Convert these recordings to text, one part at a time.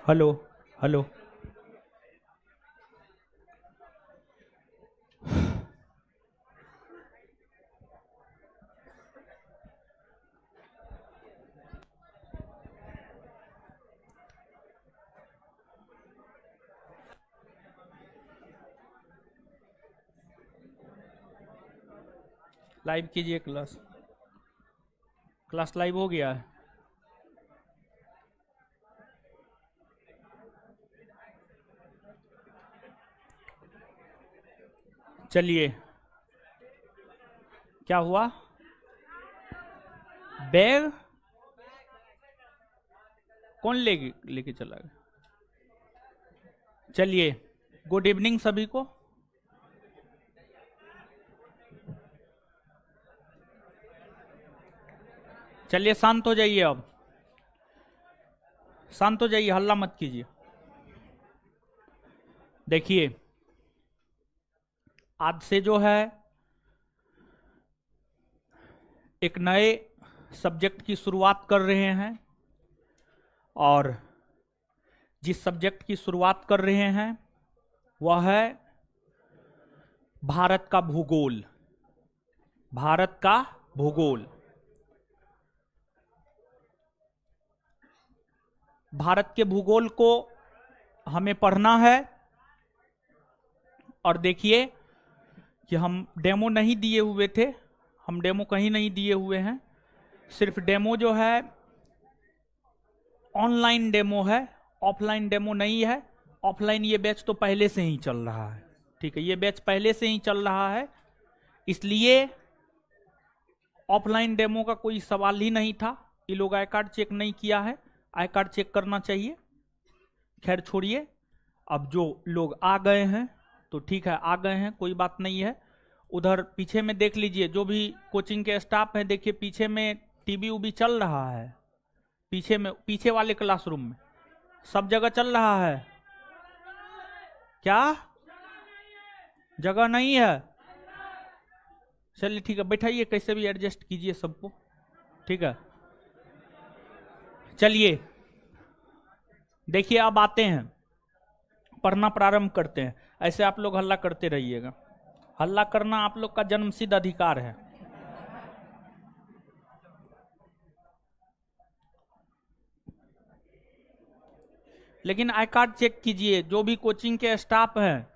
Hello. Hello. Live कीजिए class. Class live हो गया है। चलिए, क्या हुआ? बैग कौन लेके चला गया? चलिए, गुड इवनिंग सभी को। चलिए, शांत हो जाइए। अब शांत हो जाइए, हल्ला मत कीजिए। देखिए, आज से जो है एक नए सब्जेक्ट की शुरुआत कर रहे हैं, और जिस सब्जेक्ट की शुरुआत कर रहे हैं वह है भारत का भूगोल। भारत का भूगोल। भारत के भूगोल को हमें पढ़ना है। और देखिए कि हम डेमो नहीं दिए हुए थे, हम डेमो कहीं नहीं दिए हुए हैं। सिर्फ डेमो जो है ऑनलाइन डेमो है, ऑफलाइन डेमो नहीं है। ऑफलाइन ये बैच तो पहले से ही चल रहा है, ठीक है, ये बैच पहले से ही चल रहा है, इसलिए ऑफलाइन डेमो का कोई सवाल ही नहीं था। ये लोग आई कार्ड चेक नहीं किया है, आई कार्ड चेक करना चाहिए। खैर छोड़िए, अब जो लोग आ गए हैं तो ठीक है, आ गए हैं, कोई बात नहीं है। उधर पीछे में देख लीजिए, जो भी कोचिंग के स्टाफ है, देखिए पीछे में टीवी उबी चल रहा है। पीछे में, पीछे वाले क्लासरूम में सब जगह चल रहा है। क्या जगह नहीं है? चलिए ठीक है, बैठाइए, कैसे भी एडजस्ट कीजिए सबको, ठीक है। चलिए देखिए, अब आते हैं, पढ़ना प्रारंभ करते हैं। ऐसे आप लोग हल्ला करते रहिएगा, हल्ला करना आप लोग का जन्मसिद्ध अधिकार है। लेकिन आई कार्ड चेक कीजिए, जो भी कोचिंग के स्टाफ हैं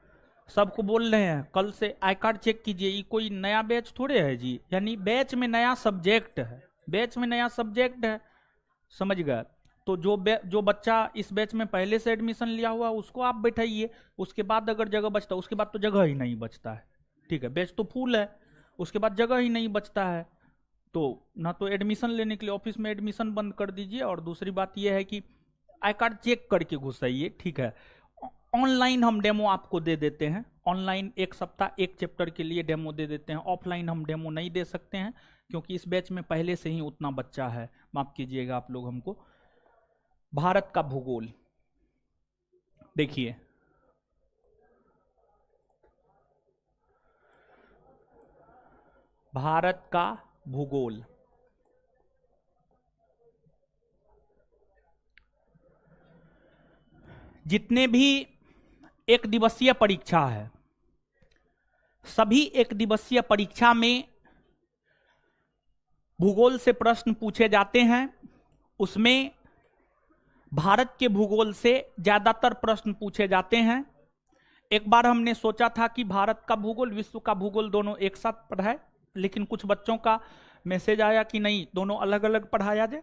सबको बोल रहे हैं कल से आई कार्ड चेक कीजिए। ये कोई नया बैच थोड़े है जी, यानी बैच में नया सब्जेक्ट है, बैच में नया सब्जेक्ट है, समझ गए? तो जो बच्चा इस बैच में पहले से एडमिशन लिया हुआ उसको आप बैठाइए। उसके बाद अगर जगह बचता है, उसके बाद तो जगह ही नहीं बचता है, ठीक है, बैच तो फुल है, उसके बाद जगह ही नहीं बचता है। तो ना तो एडमिशन लेने के लिए ऑफिस में एडमिशन बंद कर दीजिए, और दूसरी बात यह है कि आई कार्ड चेक करके घुसाइए, ठीक है। ऑनलाइन हम डेमो आपको दे देते हैं, ऑनलाइन एक सप्ताह एक चैप्टर के लिए डेमो दे देते हैं। ऑफलाइन हम डेमो नहीं दे सकते हैं, क्योंकि इस बैच में पहले से ही उतना बच्चा है, माफ कीजिएगा आप लोग हमको। भारत का भूगोल देखिए, भारत का भूगोल जितने भी एक दिवसीय परीक्षा है, सभी एक दिवसीय परीक्षा में भूगोल से प्रश्न पूछे जाते हैं। उसमें भारत के भूगोल से ज्यादातर प्रश्न पूछे जाते हैं। एक बार हमने सोचा था कि भारत का भूगोल, विश्व का भूगोल दोनों एक साथ पढ़ाए, लेकिन कुछ बच्चों का मैसेज आया कि नहीं, दोनों अलग अलग पढ़ाया जाए।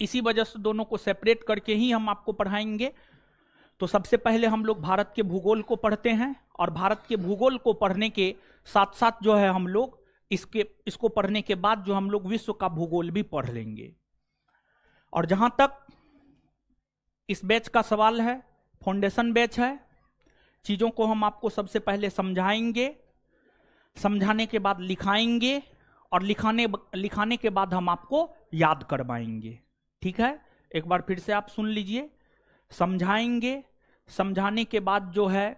इसी वजह से दोनों को सेपरेट करके ही हम आपको पढ़ाएंगे। तो सबसे पहले हम लोग भारत के भूगोल को पढ़ते हैं, और भारत के भूगोल को पढ़ने के साथ साथ जो है हम लोग इसको पढ़ने के बाद जो हम लोग विश्व का भूगोल भी पढ़ लेंगे। और जहां तक इस बैच का सवाल है, फाउंडेशन बैच है, चीजों को हम आपको सबसे पहले समझाएंगे, समझाने के बाद लिखाएंगे, और लिखाने के बाद हम आपको याद करवाएंगे, ठीक है। एक बार फिर से आप सुन लीजिए, समझाएंगे, समझाने के बाद जो है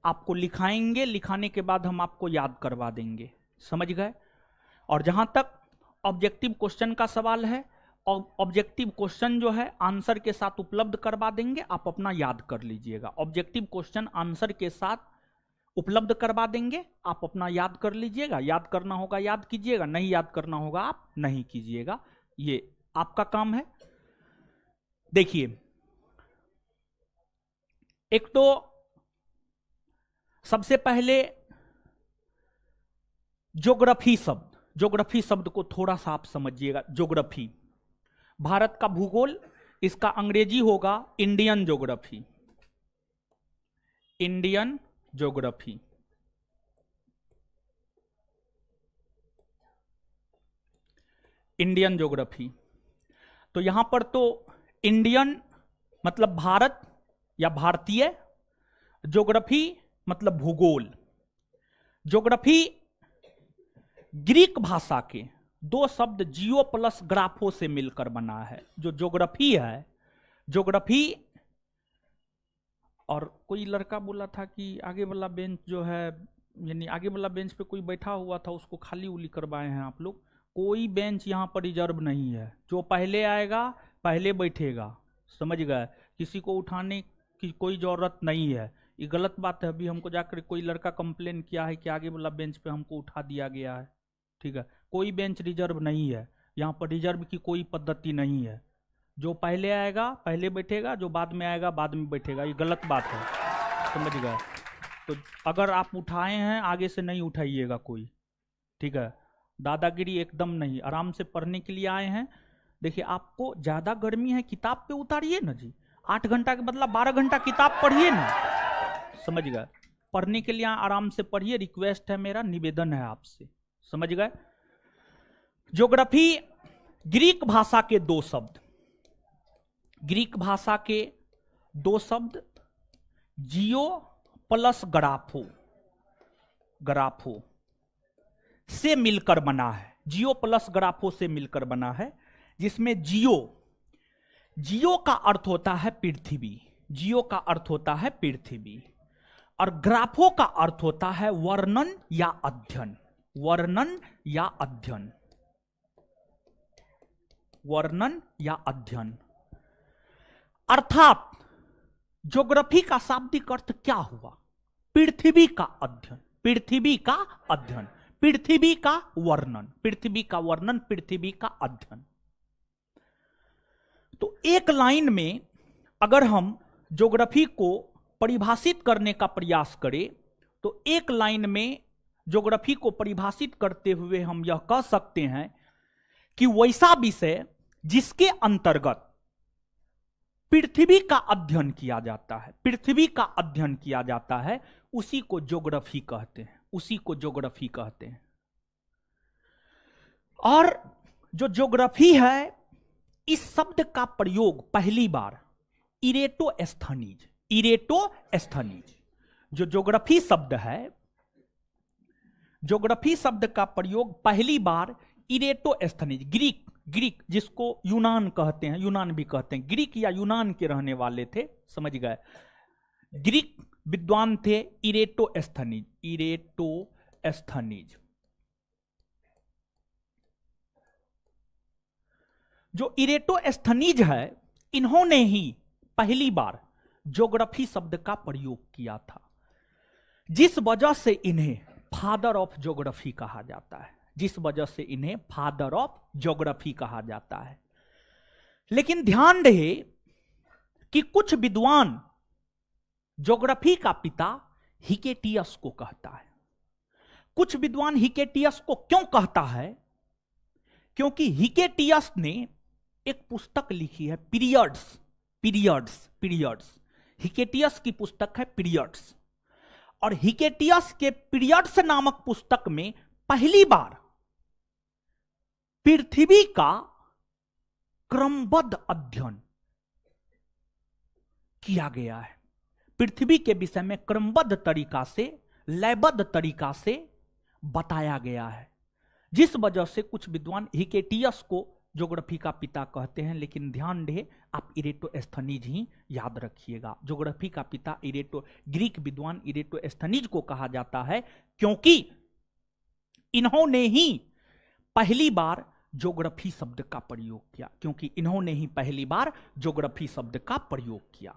आपको लिखाएंगे, लिखाने के बाद हम आपको याद करवा देंगे, समझ गए। और जहां तक ऑब्जेक्टिव क्वेश्चन का सवाल है, ऑब्जेक्टिव क्वेश्चन जो है आंसर के साथ उपलब्ध करवा देंगे, आप अपना याद कर लीजिएगा। ऑब्जेक्टिव क्वेश्चन आंसर के साथ उपलब्ध करवा देंगे, आप अपना याद कर लीजिएगा। याद करना होगा याद कीजिएगा, नहीं याद करना होगा आप नहीं कीजिएगा, ये आपका काम है। देखिए, एक तो सबसे पहले ज्योग्राफी शब्द को थोड़ा सा आप समझिएगा। ज्योग्राफी, भारत का भूगोल, इसका अंग्रेजी होगा Indian geography. Indian geography, Indian geography. तो यहां पर तो इंडियन मतलब भारत या भारतीय, ज्योग्राफी मतलब भूगोल। ज्योग्राफी ग्रीक भाषा के दो शब्द जियो प्लस ग्राफो से मिलकर बना है। जो ज्योग्राफी है, ज्योग्राफी, और कोई लड़का बोला था कि आगे वाला बेंच जो है, यानी आगे वाला बेंच पे कोई बैठा हुआ था, उसको खाली उली करवाए हैं आप लोग। कोई बेंच यहाँ पर रिजर्व नहीं है, जो पहले आएगा पहले बैठेगा, समझ गए। किसी को उठाने की कोई जरूरत नहीं है, ये गलत बात है। अभी हमको जाकर कोई लड़का कंप्लेन किया है कि आगे वाला बेंच पे हमको उठा दिया गया है, ठीक है। कोई बेंच रिजर्व नहीं है, यहाँ पर रिजर्व की कोई पद्धति नहीं है। जो पहले आएगा पहले बैठेगा, जो बाद में आएगा बाद में बैठेगा, ये गलत बात है, समझ गए। तो अगर आप उठाए हैं आगे से नहीं उठाइएगा कोई, ठीक है। दादागिरी एकदम नहीं, आराम से पढ़ने के लिए आए हैं। देखिए, आपको ज्यादा गर्मी है, किताब पे उतारिए ना जी, 8 घंटा के बदला 12 घंटा किताब पढ़िए ना, समझ गए। पढ़ने के लिए आराम से पढ़िए, रिक्वेस्ट है मेरा, निवेदन है आपसे, समझ गए। ज्योग्राफी ग्रीक भाषा के दो शब्द, ग्रीक भाषा के दो शब्द जियो प्लस ग्राफो, ग्राफो से मिलकर बना है। जियो प्लस ग्राफो से मिलकर बना है, जिसमें जियो, जियो का अर्थ होता है पृथ्वी, जियो का अर्थ होता है पृथ्वी, और ग्राफो का अर्थ होता है वर्णन या अध्ययन, वर्णन या अध्ययन, वर्णन या अध्ययन। अर्थात ज्योग्राफी का शाब्दिक अर्थ क्या हुआ? पृथ्वी का अध्ययन, पृथ्वी का अध्ययन, पृथ्वी का वर्णन, पृथ्वी का वर्णन, पृथ्वी का अध्ययन। तो एक लाइन में अगर हम ज्योग्राफी को परिभाषित करने का प्रयास करें, तो एक लाइन में ज्योग्राफी को परिभाषित करते हुए हम यह कह सकते हैं कि वैसा विषय जिसके अंतर्गत पृथ्वी का अध्ययन किया जाता है, पृथ्वी का अध्ययन किया जाता है, उसी को ज्योग्राफी कहते हैं, उसी को ज्योग्राफी कहते हैं। और जो ज्योग्राफी है, इस शब्द का प्रयोग पहली बार इरेटोस्थनीज, इरेटोस्थनीज, जो ज्योग्राफी शब्द है, ज्योग्राफी शब्द का प्रयोग पहली बार इरेटोस्थनीज, ग्रीक, ग्रीक जिसको यूनान कहते हैं, यूनान भी कहते हैं, ग्रीक या यूनान के रहने वाले थे, समझ गए। ग्रीक विद्वान थे इरेटोस्थनीज, इरेटोस्थनीज। जो इरेटोस्थनीज है, इन्होंने ही पहली बार ज्योग्राफी शब्द का प्रयोग किया था, जिस वजह से इन्हें फादर ऑफ ज्योग्राफी कहा जाता है, जिस वजह से इन्हें फादर ऑफ ज्योग्राफी कहा जाता है। लेकिन ध्यान रहे कि कुछ विद्वान ज्योग्राफी का पिता हिकेटियस को कहता है। कुछ विद्वान हिकेटियस को क्यों कहता है? क्योंकि हिकेटियस ने एक पुस्तक लिखी है, पीरियड्स, पीरियड्स, पीरियड्स। हिकेटियस की पुस्तक है पीरियड्स, और हिकेटियस के पीरियड्स नामक पुस्तक में पहली बार पृथ्वी का क्रमबद्ध अध्ययन किया गया है। पृथ्वी के विषय में क्रमबद्ध तरीका से, लयबद्ध तरीका से बताया गया है, जिस वजह से कुछ विद्वान हिकेटियस को ज्योग्राफी का पिता कहते हैं। लेकिन ध्यान रहे, आप इरेटोस्थनीज ही याद रखिएगा। ज्योग्राफी का पिता ग्रीक विद्वान इरेटोस्थनीज को कहा जाता है, क्योंकि इन्होंने ही पहली बार ज्योग्राफी शब्द का प्रयोग किया, क्योंकि इन्होंने ही पहली बार ज्योग्राफी शब्द का प्रयोग किया।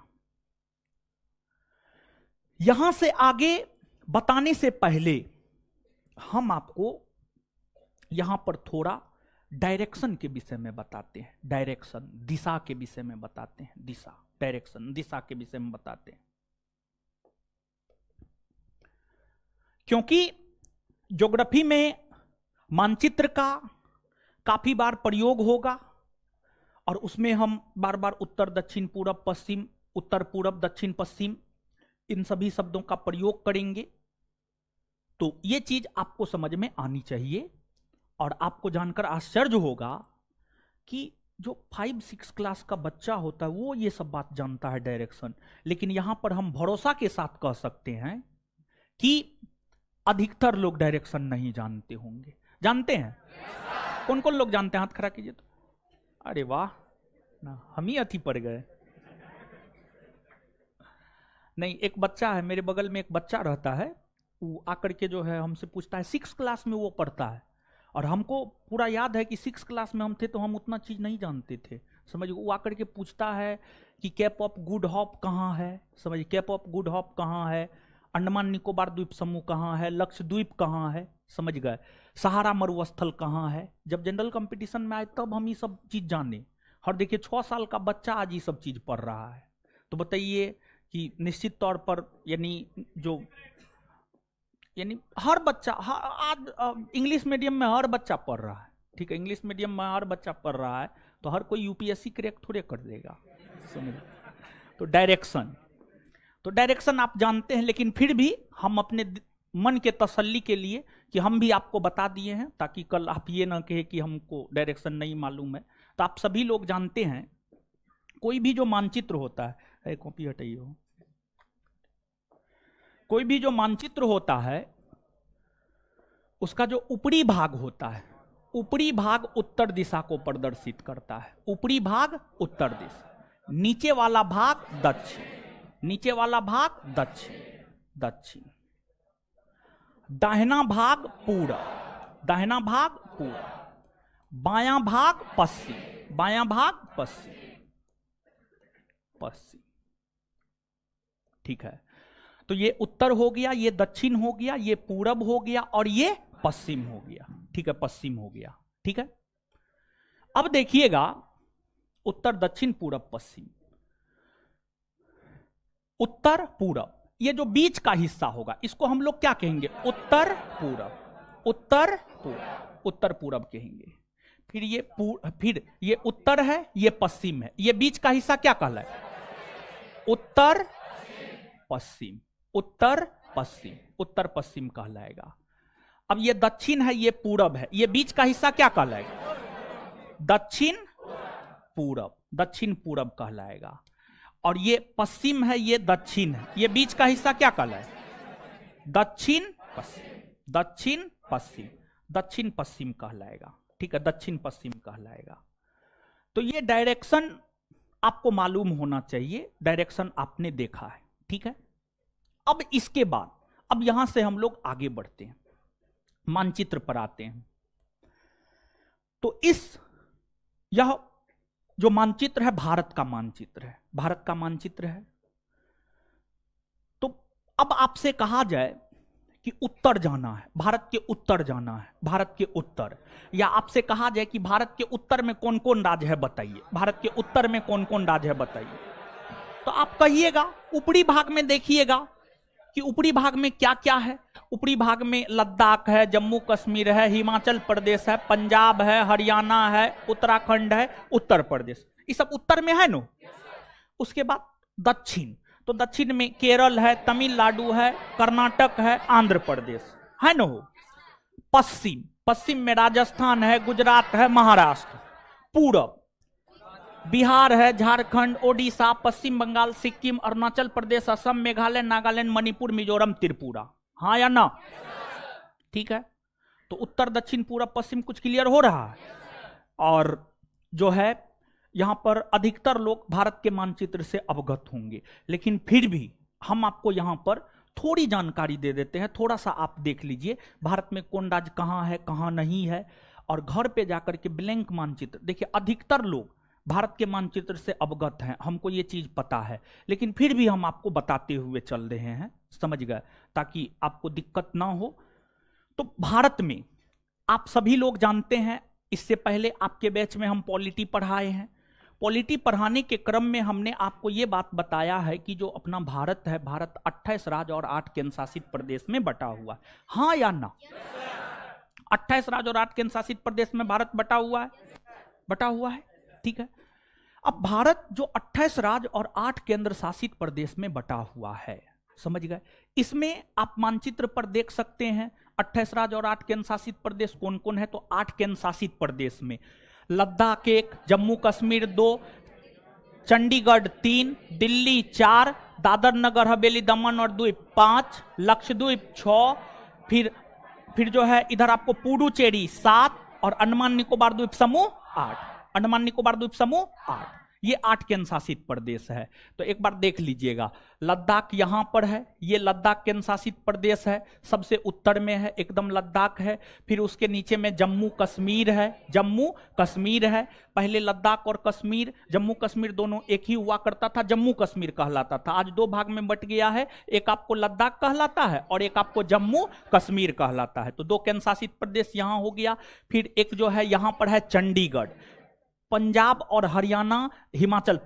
यहां से आगे बताने से पहले हम आपको यहां पर थोड़ा डायरेक्शन के विषय में बताते हैं। डायरेक्शन, दिशा के विषय में बताते हैं। दिशा, डायरेक्शन, दिशा के विषय में बताते हैं। क्योंकि ज्योग्राफी में मानचित्र का काफी बार प्रयोग होगा और उसमें हम बार बार उत्तर, दक्षिण, पूरब, पश्चिम, उत्तर, पूरब, दक्षिण, पश्चिम, इन सभी शब्दों का प्रयोग करेंगे। तो ये चीज आपको समझ में आनी चाहिए और आपको जानकर आश्चर्य होगा कि जो 5-6 क्लास का बच्चा होता है वो ये सब बात जानता है, डायरेक्शन। लेकिन यहां पर हम भरोसा के साथ कह सकते हैं कि अधिकतर लोग डायरेक्शन नहीं जानते होंगे। जानते हैं? कौन कौन लोग जानते हैं? हाथ खड़ा कीजिए तो। अरे वाह, ना हम ही अति पड़ गए। नहीं, एक बच्चा है मेरे बगल में, एक बच्चा रहता है, वो आकर के जो है हमसे पूछता है, 6 क्लास में वो पढ़ता है और हमको पूरा याद है कि 6 क्लास में हम थे तो हम उतना चीज नहीं जानते थे। समझिए, वो आकर के पूछता है कि कैप ऑफ गुड होप कहाँ है। समझिए, कैप ऑफ गुड होप कहाँ है, अंडमान निकोबार द्वीप समूह कहाँ है, लक्षद्वीप कहाँ है, समझ गए, सहारा मरुस्थल कहाँ है। जब जनरल कंपटीशन में आए तब हम ये सब चीज जाने। और देखिए 6 साल का बच्चा आज ये सब चीज पढ़ रहा है। तो बताइए कि निश्चित तौर पर यानी हर बच्चा आज इंग्लिश मीडियम में हर बच्चा पढ़ रहा है। ठीक है, इंग्लिश मीडियम में हर बच्चा पढ़ रहा है, तो हर कोई यूपीएससी क्रैक थोड़े कर देगा। समझ। तो डायरेक्शन आप जानते हैं, लेकिन फिर भी हम अपने मन के तसल्ली के लिए कि हम भी आपको बता दिए हैं, ताकि कल आप ये ना कहे कि हमको डायरेक्शन नहीं मालूम है। तो आप सभी लोग जानते हैं, कोई भी जो मानचित्र होता है, कॉपी हटाइए हो, कोई भी जो मानचित्र होता है उसका जो ऊपरी भाग होता है, ऊपरी भाग उत्तर दिशा को प्रदर्शित करता है। ऊपरी भाग उत्तर दिशा, नीचे वाला भाग दक्षिण, नीचे वाला भाग दक्षिण, दाहिना भाग पूरब, दाहिना भाग पूरब, बायां भाग पश्चिम, बायां भाग पश्चिम। ठीक है, तो ये उत्तर हो गया, ये दक्षिण हो गया, ये पूरब हो गया और ये पश्चिम हो गया। ठीक है, पश्चिम हो गया। ठीक है, अब देखिएगा उत्तर, दक्षिण, पूरब, पश्चिम, उत्तर, पूरब, ये जो बीच का हिस्सा होगा इसको हम लोग क्या कहेंगे? उत्तर पूरब, उत्तर पूरब, उत्तर पूरब कहेंगे। फिर ये उत्तर है, ये पश्चिम है, ये बीच का हिस्सा क्या कहलाए? उत्तर पश्चिम, उत्तर पश्चिम, उत्तर पश्चिम कहलाएगा। अब ये दक्षिण है, ये पूरब है, ये बीच का हिस्सा क्या कहलाएगा? दक्षिण पूरब, दक्षिण पूरब कहलाएगा। और ये पश्चिम है, ये दक्षिण है, ये बीच का हिस्सा क्या कहलाएगा? दक्षिण पश्चिम, दक्षिण पश्चिम, दक्षिण पश्चिम कहलाएगा। ठीक है, दक्षिण पश्चिम कहलाएगा। तो ये डायरेक्शन आपको मालूम होना चाहिए, डायरेक्शन आपने देखा है। ठीक है, अब इसके बाद अब यहां से हम लोग आगे बढ़ते हैं, मानचित्र पर आते हैं। तो यह जो मानचित्र है भारत का मानचित्र है, भारत का मानचित्र है। तो अब आपसे कहा जाए कि उत्तर जाना है, भारत के उत्तर जाना है, भारत के उत्तर, या आपसे कहा जाए कि भारत के उत्तर में कौन कौन राज्य है बताइए, भारत के उत्तर में कौन कौन राज्य है बताइए, तो आप कहिएगा ऊपरी भाग में देखिएगा कि ऊपरी भाग में क्या क्या है। ऊपरी भाग में लद्दाख है, जम्मू कश्मीर है, हिमाचल प्रदेश है, पंजाब है, हरियाणा है, उत्तराखंड है, उत्तर प्रदेश, ये सब उत्तर में है नो। उसके बाद दक्षिण, तो दक्षिण में केरल है, तमिलनाडु है, कर्नाटक है, आंध्र प्रदेश है नो। पश्चिम, पश्चिम में राजस्थान है, गुजरात है, महाराष्ट्र। पूरब बिहार है, झारखंड, ओडिशा, पश्चिम बंगाल, सिक्किम, अरुणाचल प्रदेश, असम, मेघालय, नागालैंड, मणिपुर, मिजोरम, त्रिपुरा। हाँ या ना? ठीक है, तो उत्तर, दक्षिण, पूरब, पश्चिम कुछ क्लियर हो रहा है। और जो है यहां पर अधिकतर लोग भारत के मानचित्र से अवगत होंगे, लेकिन फिर भी हम आपको यहां पर थोड़ी जानकारी दे देते हैं। थोड़ा सा आप देख लीजिए भारत में कौन राज्य कहां है, कहां नहीं है, और घर पे जाकर के ब्लैंक मानचित्र, देखिए अधिकतर लोग भारत के मानचित्र से अवगत हैं, हमको ये चीज पता है, लेकिन फिर भी हम आपको बताते हुए चल रहे हैं, समझ गए, ताकि आपको दिक्कत ना हो। तो भारत में आप सभी लोग जानते हैं, इससे पहले आपके बैच में हम पॉलिटी पढ़ाए हैं। पॉलिटी पढ़ाने के क्रम में हमने आपको ये बात बताया है कि जो अपना भारत है, भारत 28 राज्य और 8 केंद्र शासित प्रदेश में बटा हुआ है, हाँ या ना? 28 राज्य और 8 केंद्र शासित प्रदेश में भारत बटा हुआ है, ठीक है। अब भारत जो 28 राज्य और 8 केंद्र शासित प्रदेश में बटा हुआ है, समझ गए, इसमें आप मानचित्र पर देख सकते हैं 28 राज्य और 8 केंद्र शासित प्रदेश कौन कौन है। तो 8 केंद्र शासित प्रदेश में लद्दाख 1, जम्मू कश्मीर 2, चंडीगढ़ 3, दिल्ली 4, दादर नगर हवेली दमन और द्वीप 5, लक्षद्वीप 6, फिर जो है इधर आपको पुडुचेरी 7 और अंडमान निकोबार द्वीप समूह 8, अंडमान निकोबार द्वीप समूह 8, ये 8 केंद्र शासित प्रदेश है। तो एक बार देख लीजिएगा, लद्दाख यहां पर है, ये लद्दाख केंद्र शासित प्रदेश है, सबसे उत्तर में है एकदम लद्दाख है। फिर उसके नीचे में जम्मू कश्मीर है, पहले लद्दाख और कश्मीर, जम्मू कश्मीर दोनों एक ही हुआ करता था, जम्मू कश्मीर कहलाता था, आज 2 भाग में बट गया है, एक आपको लद्दाख कहलाता है और एक आपको जम्मू कश्मीर कहलाता है। तो 2 केंद्र शासित प्रदेश यहां हो गया। फिर एक जो है यहां पर है चंडीगढ़, पंजाब और हरियाणा हिमाचल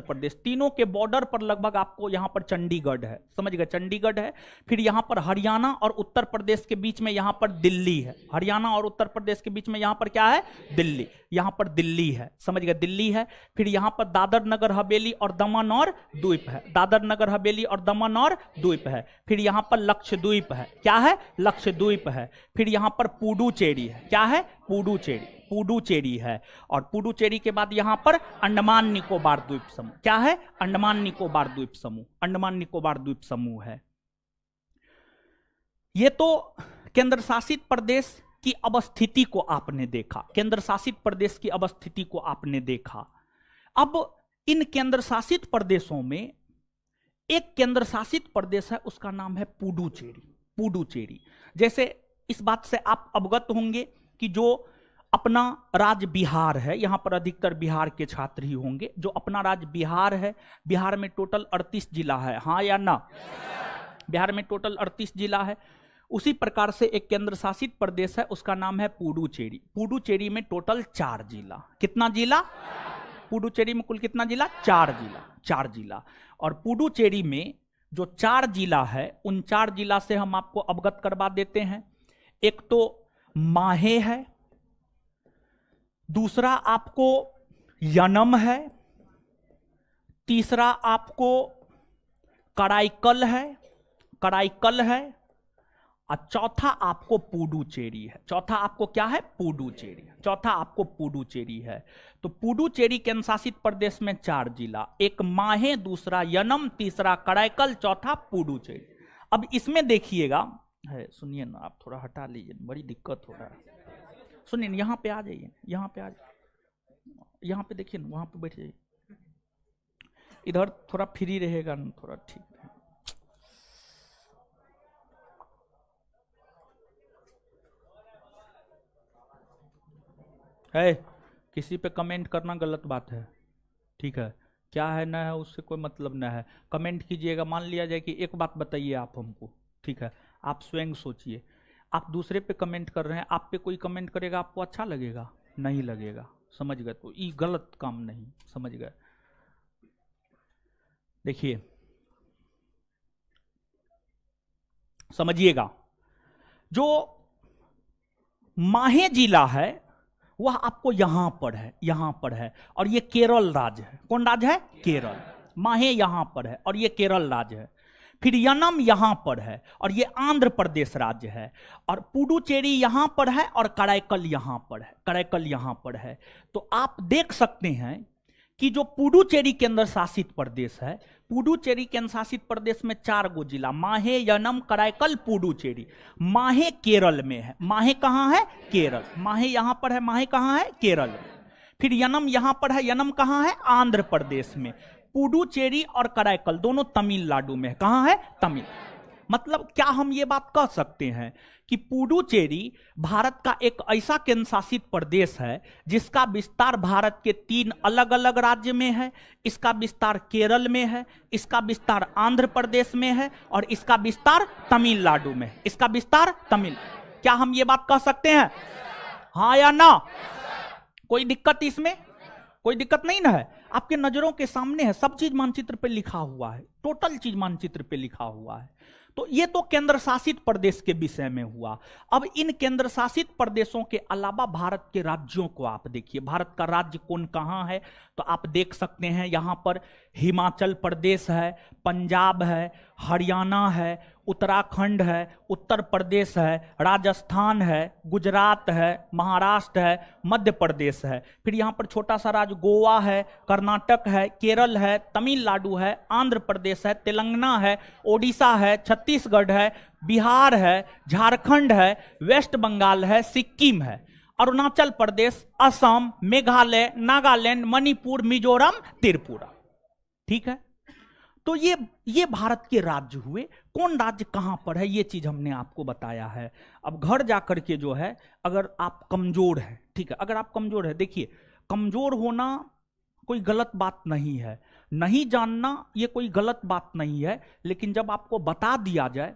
प्रदेश तीनों के बॉर्डर पर लगभग आपको यहां पर चंडीगढ़ है, समझ गए, चंडीगढ़ है। फिर यहां पर हरियाणा और उत्तर प्रदेश के बीच में यहां पर दिल्ली है, हरियाणा और उत्तर प्रदेश के बीच में यहां पर क्या है, दिल्ली, यहां पर दिल्ली है, समझ गए, दिल्ली है। फिर यहां पर दादर नगर हवेली और दमन और द्वीप है, दादर नगर हवेली और दमन और द्वीप है। फिर यहां पर लक्षद्वीप है, क्या है, लक्षद्वीप है। फिर यहां पर पुडुचेरी है, क्या है, पुडुचेरी है। और पुडुचेरी के बाद यहां पर अंडमान निकोबार द्वीप समूह, क्या है, अंडमान निकोबार द्वीप समूह है। ये तो केंद्र शासित प्रदेश की अवस्थिति को आपने देखा, केंद्र शासित प्रदेश की अवस्थिति को आपने देखा। अब इन केंद्र शासित प्रदेशों में एक केंद्र शासित प्रदेश है, उसका नाम है पुडुचेरी। जैसे इस बात से आप अवगत होंगे कि जो अपना राज्य बिहार है, यहां पर अधिकतर बिहार के छात्र ही होंगे, जो अपना राज्य बिहार है, बिहार में टोटल 38 जिला है, हाँ या ना? बिहार में टोटल 38 जिला है। उसी प्रकार से एक केंद्र शासित प्रदेश है, उसका नाम है पुडुचेरी में टोटल 4 जिला। कितना जिला? पुडुचेरी में कुल कितना जिला? 4 जिला। और पुडुचेरी में जो 4 जिला है, उन 4 जिला से हम आपको अवगत करवा देते हैं। एक तो माहे है, दूसरा आपको यनम है, तीसरा आपको कराईकल है, और चौथा आपको पुडुचेरी है। चौथा आपको क्या है? पुडुचेरी है। तो पुडुचेरी केंद्र शासित प्रदेश में 4 जिला, एक माहे, दूसरा यनम, तीसरा कराईकल, चौथा पुडुचेरी। अब इसमें देखिएगा, है सुनिए ना, आप थोड़ा हटा लीजिए, बड़ी दिक्कत हो रहा है। सुनिए, यहाँ पे आ जाइए, यहाँ पे देखिए ना, वहां पे बैठ जाइए, इधर थोड़ा फ्री रहेगा ना, थोड़ा ठीक है। किसी पे कमेंट करना गलत बात है, ठीक है, क्या है ना है उससे कोई मतलब ना है। कमेंट कीजिएगा, मान लिया जाए कि एक बात बताइए आप हमको, ठीक है, आप स्वयं सोचिए, आप दूसरे पे कमेंट कर रहे हैं, आप पे कोई कमेंट करेगा, आपको अच्छा लगेगा? नहीं लगेगा, समझ गए? तो ये गलत काम नहीं, समझ गए? देखिए समझिएगा, जो माहे जिला है वह आपको यहां पर है, और ये केरल राज्य है। कौन राज्य है? केरल। माहे यहां पर है और ये केरल राज्य है। फिर यनम यहां पर है और ये आंध्र प्रदेश राज्य है, और पुडुचेरी यहां पर है और कराईकल यहां पर है। तो आप देख सकते हैं कि जो पुडुचेरी केंद्र शासित प्रदेश है, पुडुचेरी केंद्र शासित प्रदेश में 4 गो जिला, माहे, यनम, कराईकल, पुडुचेरी। माहे केरल में है। माहे कहां है? केरल। माहे यहां पर है, माहे कहां है? केरल में। फिर यनम यहां पर है, यनम कहां है? आंध्र प्रदेश में। पुडुचेरी और कराईकल दोनों तमिलनाडु में है। कहां है? तमिल। मतलब क्या हम ये बात कह सकते हैं कि पुडुचेरी भारत का एक ऐसा केंद्र शासित प्रदेश है जिसका विस्तार भारत के 3 अलग अलग राज्य में है, इसका विस्तार केरल में है, इसका विस्तार आंध्र प्रदेश में है और इसका विस्तार तमिलनाडु में है। इसका विस्तार क्या हम ये बात कह सकते हैं? हाँ या ना? कोई दिक्कत इसमें? कोई दिक्कत नहीं ना है? आपके नजरों के सामने है, सब चीज मानचित्र पे लिखा हुआ है, टोटल चीज मानचित्र पे लिखा हुआ है। तो ये तो केंद्र शासित प्रदेश के विषय में हुआ। अब इन केंद्र शासित प्रदेशों के अलावा भारत के राज्यों को आप देखिए, भारत का राज्य कौन कहाँ है, तो आप देख सकते हैं यहां पर हिमाचल प्रदेश है, पंजाब है, हरियाणा है, उत्तराखंड है, उत्तर प्रदेश है, राजस्थान है, गुजरात है, महाराष्ट्र है, मध्य प्रदेश है। फिर यहाँ पर छोटा सा राज्य गोवा है, कर्नाटक है, केरल है, तमिलनाडु है, आंध्र प्रदेश है, तेलंगाना है, ओडिशा है, छत्तीसगढ़ है, बिहार है, झारखंड है, वेस्ट बंगाल है, सिक्किम है, अरुणाचल प्रदेश, असम, मेघालय, नागालैंड, मणिपुर, मिजोरम, त्रिपुरा। ठीक है, तो ये भारत के राज्य हुए। कौन राज्य कहां पर है ये चीज हमने आपको बताया है। अब घर जाकर के जो है, अगर आप कमजोर है, ठीक है, अगर आप कमजोर है, देखिए कमजोर होना कोई गलत बात नहीं है, नहीं जानना ये कोई गलत बात नहीं है, लेकिन जब आपको बता दिया जाए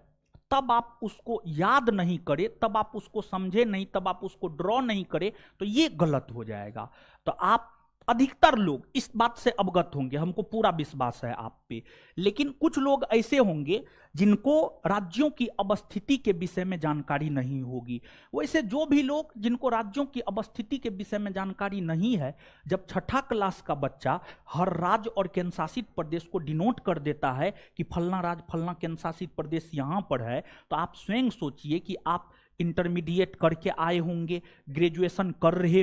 तब आप उसको याद नहीं करें, तब आप उसको समझे नहीं, तब आप उसको ड्रॉ नहीं करें, तो ये गलत हो जाएगा। तो आप अधिकतर लोग इस बात से अवगत होंगे, हमको पूरा विश्वास है आप पे। लेकिन कुछ लोग ऐसे होंगे जिनको राज्यों की अवस्थिति के विषय में जानकारी नहीं होगी। वैसे जो भी लोग जिनको राज्यों की अवस्थिति के विषय में जानकारी नहीं है, जब छठा क्लास का बच्चा हर राज्य और केंद्र शासित प्रदेश को डिनोट कर देता है कि फलना राज्य फलना केंद्र शासित प्रदेश यहां पर है, तो आप स्वयं सोचिए कि आप इंटरमीडिएट करके आए होंगे, ग्रेजुएशन कर रहे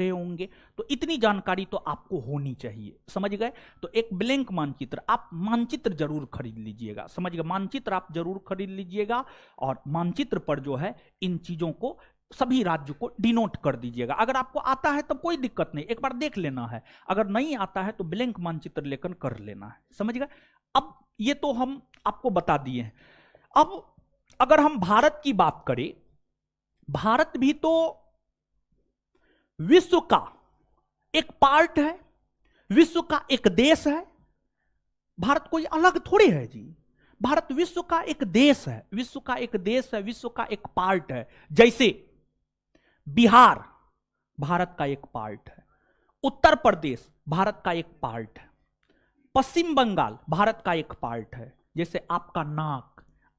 होंगे, तो इतनी जानकारी तो आपको होनी चाहिए। समझ गए? तो एक ब्लैंक मानचित्र, आप मानचित्र जरूर खरीद लीजिएगा, समझ गए? मानचित्र आप जरूर खरीद लीजिएगा और मानचित्र पर जो है इन चीजों को, सभी राज्य को डिनोट कर दीजिएगा। अगर आपको आता है तब कोई दिक्कत नहीं, एक बार देख लेना है, अगर नहीं आता है तो ब्लैंक मानचित्र लेकर कर लेना है। समझ गए? अब ये तो हम आपको बता दिए हैं। अब अगर हम भारत की बात करें, भारत भी तो विश्व का एक पार्ट है, विश्व का एक देश है। भारत कोई अलग थोड़ी है जी, भारत विश्व का एक देश है, विश्व का एक देश है, विश्व का एक पार्ट है। जैसे बिहार भारत का एक पार्ट है, उत्तर प्रदेश भारत का एक पार्ट है, पश्चिम बंगाल भारत का एक पार्ट है। जैसे आपका नाक,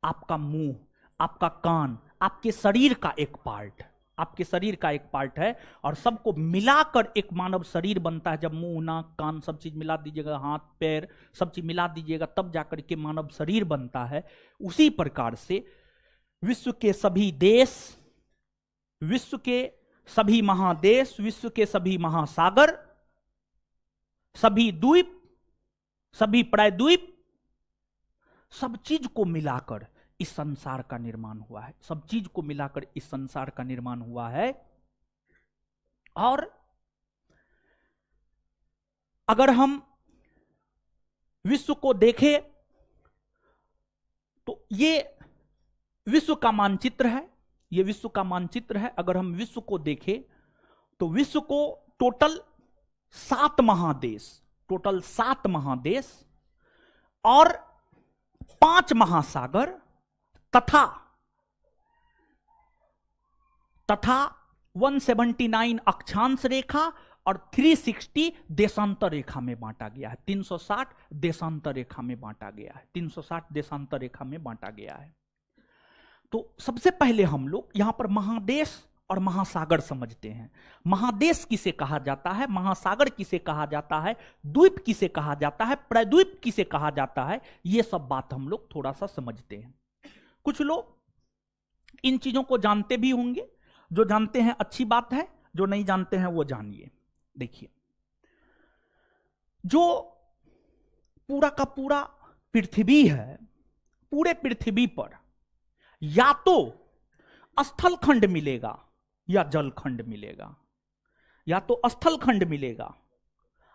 आपका मुंह, आपका कान, आपके शरीर का एक पार्ट है, आपके शरीर का एक पार्ट है, और सबको मिलाकर एक मानव शरीर बनता है। जब मुंह, नाक, कान सब चीज मिला दीजिएगा, हाथ पैर सब चीज मिला दीजिएगा, तब जाकर के मानव शरीर बनता है। उसी प्रकार से विश्व के सभी देश, विश्व के सभी महादेश, विश्व के सभी महासागर, सभी द्वीप, सभी प्रायद्वीप, सब चीज को मिलाकर इस संसार का निर्माण हुआ है, सब चीज को मिलाकर इस संसार का निर्माण हुआ है। और अगर हम विश्व को देखें तो ये विश्व का मानचित्र है, ये विश्व का मानचित्र है। अगर हम विश्व को देखें तो विश्व को टोटल 7 महादेश, टोटल 7 महादेश और 5 महासागर तथा 179 अक्षांश रेखा और 360 देशांतर रेखा में बांटा गया है। 360 देशांतर रेखा में बांटा गया है, 360 देशांतर रेखा में बांटा गया है। तो सबसे पहले हम लोग यहां पर महादेश और महासागर समझते हैं। महादेश किसे कहा जाता है, महासागर किसे कहा जाता है, द्वीप किसे कहा जाता है, प्रायद्वीप किसे कहा जाता है, ये सब बात हम लोग थोड़ा सा समझते हैं। कुछ लोग इन चीजों को जानते भी होंगे, जो जानते हैं अच्छी बात है, जो नहीं जानते हैं वो जानिए। देखिए, जो पूरा का पूरा पृथ्वी है, पूरे पृथ्वी पर या तो स्थल खंड मिलेगा या जल खंड मिलेगा, या तो स्थल खंड मिलेगा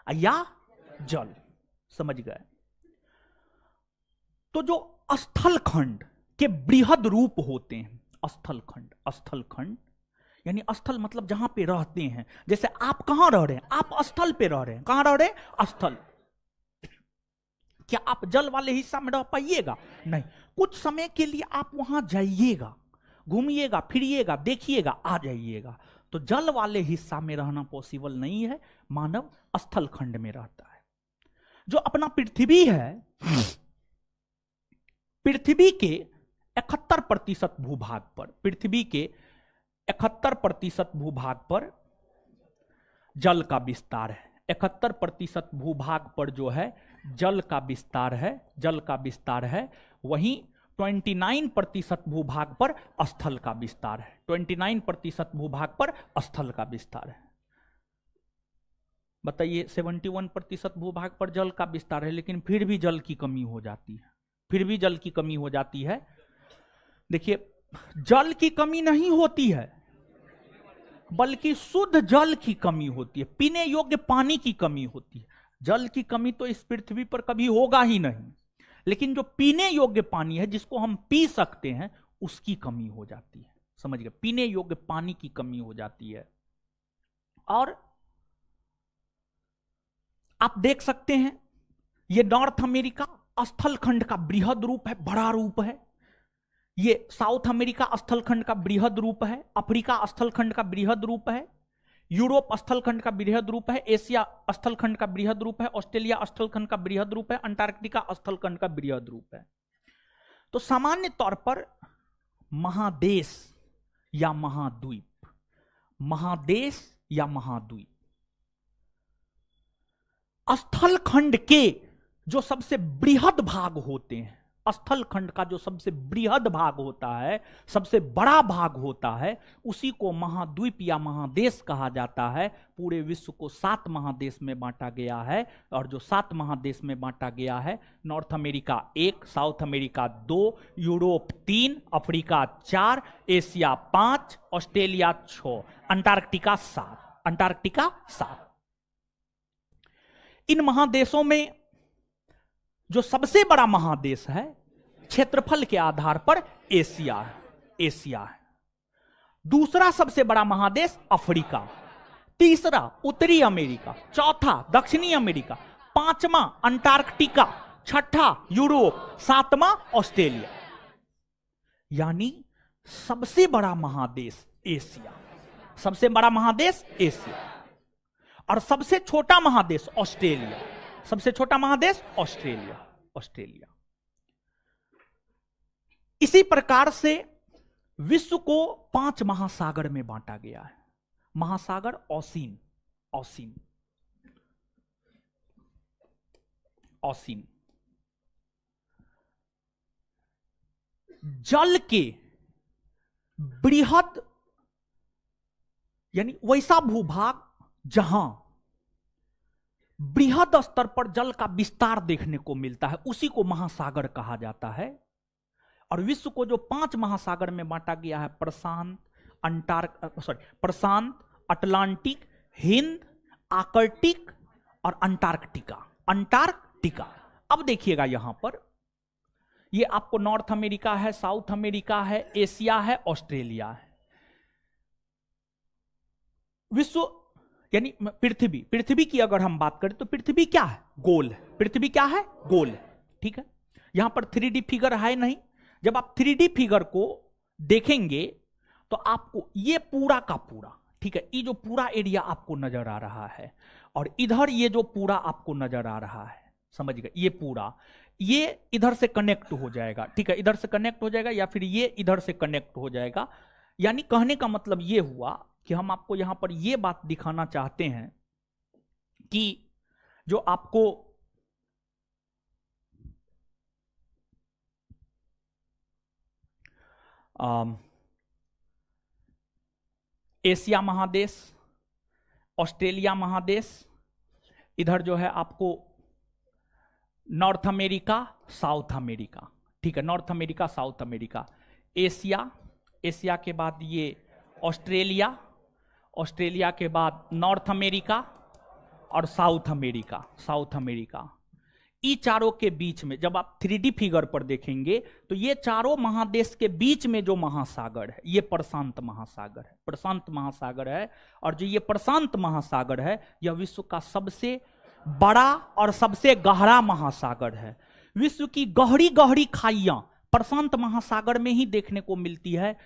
या जल। समझ गए? तो जो स्थल खंड के बृहद रूप होते हैं। स्थल खंड, स्थल खंड यानी स्थल मतलब जहां पे रहते हैं। जैसे आप कहां रह रहे हैं? आप स्थल पे रह रहे हैं। कहां रह रहे हैं? स्थल। क्या आप जल वाले हिस्सा में रह पाइएगा? नहीं। कुछ समय के लिए आप वहां जाइएगा, घूमिएगा, फिरिएगा, देखिएगा, आ जाइएगा। तो जल वाले हिस्सा में रहना पॉसिबल नहीं है, मानव स्थल खंड में रहता है। जो अपना पृथ्वी है, पृथ्वी के 71% भूभाग पर, पृथ्वी के 71% भूभाग पर जल का विस्तार है। 71% भूभाग पर जो है जल का विस्तार है, जल का विस्तार है। वहीं 29% भूभाग पर स्थल का विस्तार है। 29% भूभाग पर स्थल का विस्तार है। बताइए, 71% भूभाग पर जल का विस्तार है, लेकिन फिर भी जल की कमी हो जाती है। फिर भी जल की कमी हो जाती है। देखिए, जल की कमी नहीं होती है, बल्कि शुद्ध जल की कमी होती है, पीने योग्य पानी की कमी होती है। जल की कमी तो इस पृथ्वी पर कभी होगा ही नहीं, लेकिन जो पीने योग्य पानी है, जिसको हम पी सकते हैं, उसकी कमी हो जाती है। समझ गए? पीने योग्य पानी की कमी हो जाती है। और आप देख सकते हैं, ये नॉर्थ अमेरिका स्थल खंड का बृहद रूप है, बड़ा रूप है। ये साउथ अमेरिका स्थल खंड का बृहद रूप है। अफ्रीका स्थल खंड का बृहद रूप है। यूरोप स्थल खंड का बृहद रूप है। एशिया स्थल खंड का बृहद रूप है। ऑस्ट्रेलिया स्थल खंड का बृहद रूप है। अंटार्कटिका स्थल खंड का बृहद रूप है। तो सामान्य तौर पर महादेश या महाद्वीप, महादेश या महाद्वीप, स्थल खंड के जो सबसे बृहद भाग होते हैं, स्थल खंड का जो सबसे बृहद भाग होता है, सबसे बड़ा भाग होता है, उसी को महाद्वीप या महादेश कहा जाता है। पूरे विश्व को 7 महादेश में बांटा गया है, और जो 7 महादेश में बांटा गया है, north America 1, south America 2, Europe 3, Africa 4, Asia 5, Australia 6, Antarctica 7, Antarctica 7। इन महादेशों में जो सबसे बड़ा महादेश है क्षेत्रफल के आधार पर एशिया है, एशिया है। दूसरा सबसे बड़ा महादेश अफ्रीका, तीसरा उत्तरी अमेरिका, चौथा दक्षिणी अमेरिका, पांचवा अंटार्कटिका, छठा यूरोप, सातवां ऑस्ट्रेलिया। यानी सबसे बड़ा महादेश एशिया, सबसे बड़ा महादेश एशिया, और सबसे छोटा महादेश ऑस्ट्रेलिया, सबसे छोटा महादेश ऑस्ट्रेलिया, ऑस्ट्रेलिया। इसी प्रकार से विश्व को 5 महासागर में बांटा गया है। महासागर ओशिन, ओशिन, ओशिन। जल के बृहद यानी वैसा भूभाग जहां बृहद स्तर पर जल का विस्तार देखने को मिलता है, उसी को महासागर कहा जाता है। और विश्व को जो 5 महासागर में बांटा गया है, प्रशांत, प्रशांत, अटलांटिक, हिंद, आर्कटिक और अंटार्कटिका, अंटार्कटिका। अब देखिएगा यहां पर, ये आपको नॉर्थ अमेरिका है, साउथ अमेरिका है, एशिया है, ऑस्ट्रेलिया है। विश्व यानी पृथ्वी, पृथ्वी की अगर हम बात करें तो पृथ्वी क्या है? गोल है। पृथ्वी क्या है? गोल है। ठीक है, यहां पर 3D फिगर है नहीं। जब आप 3D फिगर को देखेंगे तो आपको ये पूरा का पूरा, ठीक है, ये जो पूरा एरिया आपको नजर आ रहा है, और इधर ये जो पूरा आपको नजर आ रहा है, समझ गए, ये पूरा, ये इधर से कनेक्ट हो जाएगा। ठीक है, इधर से कनेक्ट हो जाएगा, या फिर ये इधर से कनेक्ट हो जाएगा। यानी कहने का मतलब ये हुआ कि हम आपको यहां पर यह बात दिखाना चाहते हैं कि जो आपको एशिया महादेश, ऑस्ट्रेलिया महादेश, इधर जो है आपको नॉर्थ अमेरिका, साउथ अमेरिका, ठीक है, north America, south America, Asia, Asia के बाद ये ऑस्ट्रेलिया, ऑस्ट्रेलिया के बाद नॉर्थ अमेरिका और साउथ अमेरिका, साउथ अमेरिका। ई चारों के बीच में जब आप 3D फिगर पर देखेंगे तो ये चारों महादेश के बीच में जो महासागर है ये प्रशांत महासागर है, प्रशांत महासागर है। और जो ये प्रशांत महासागर है यह विश्व का सबसे बड़ा और सबसे गहरा महासागर है। विश्व की गहरी गहरी खाइयां प्रशांत महासागर में ही देखने को मिलती है,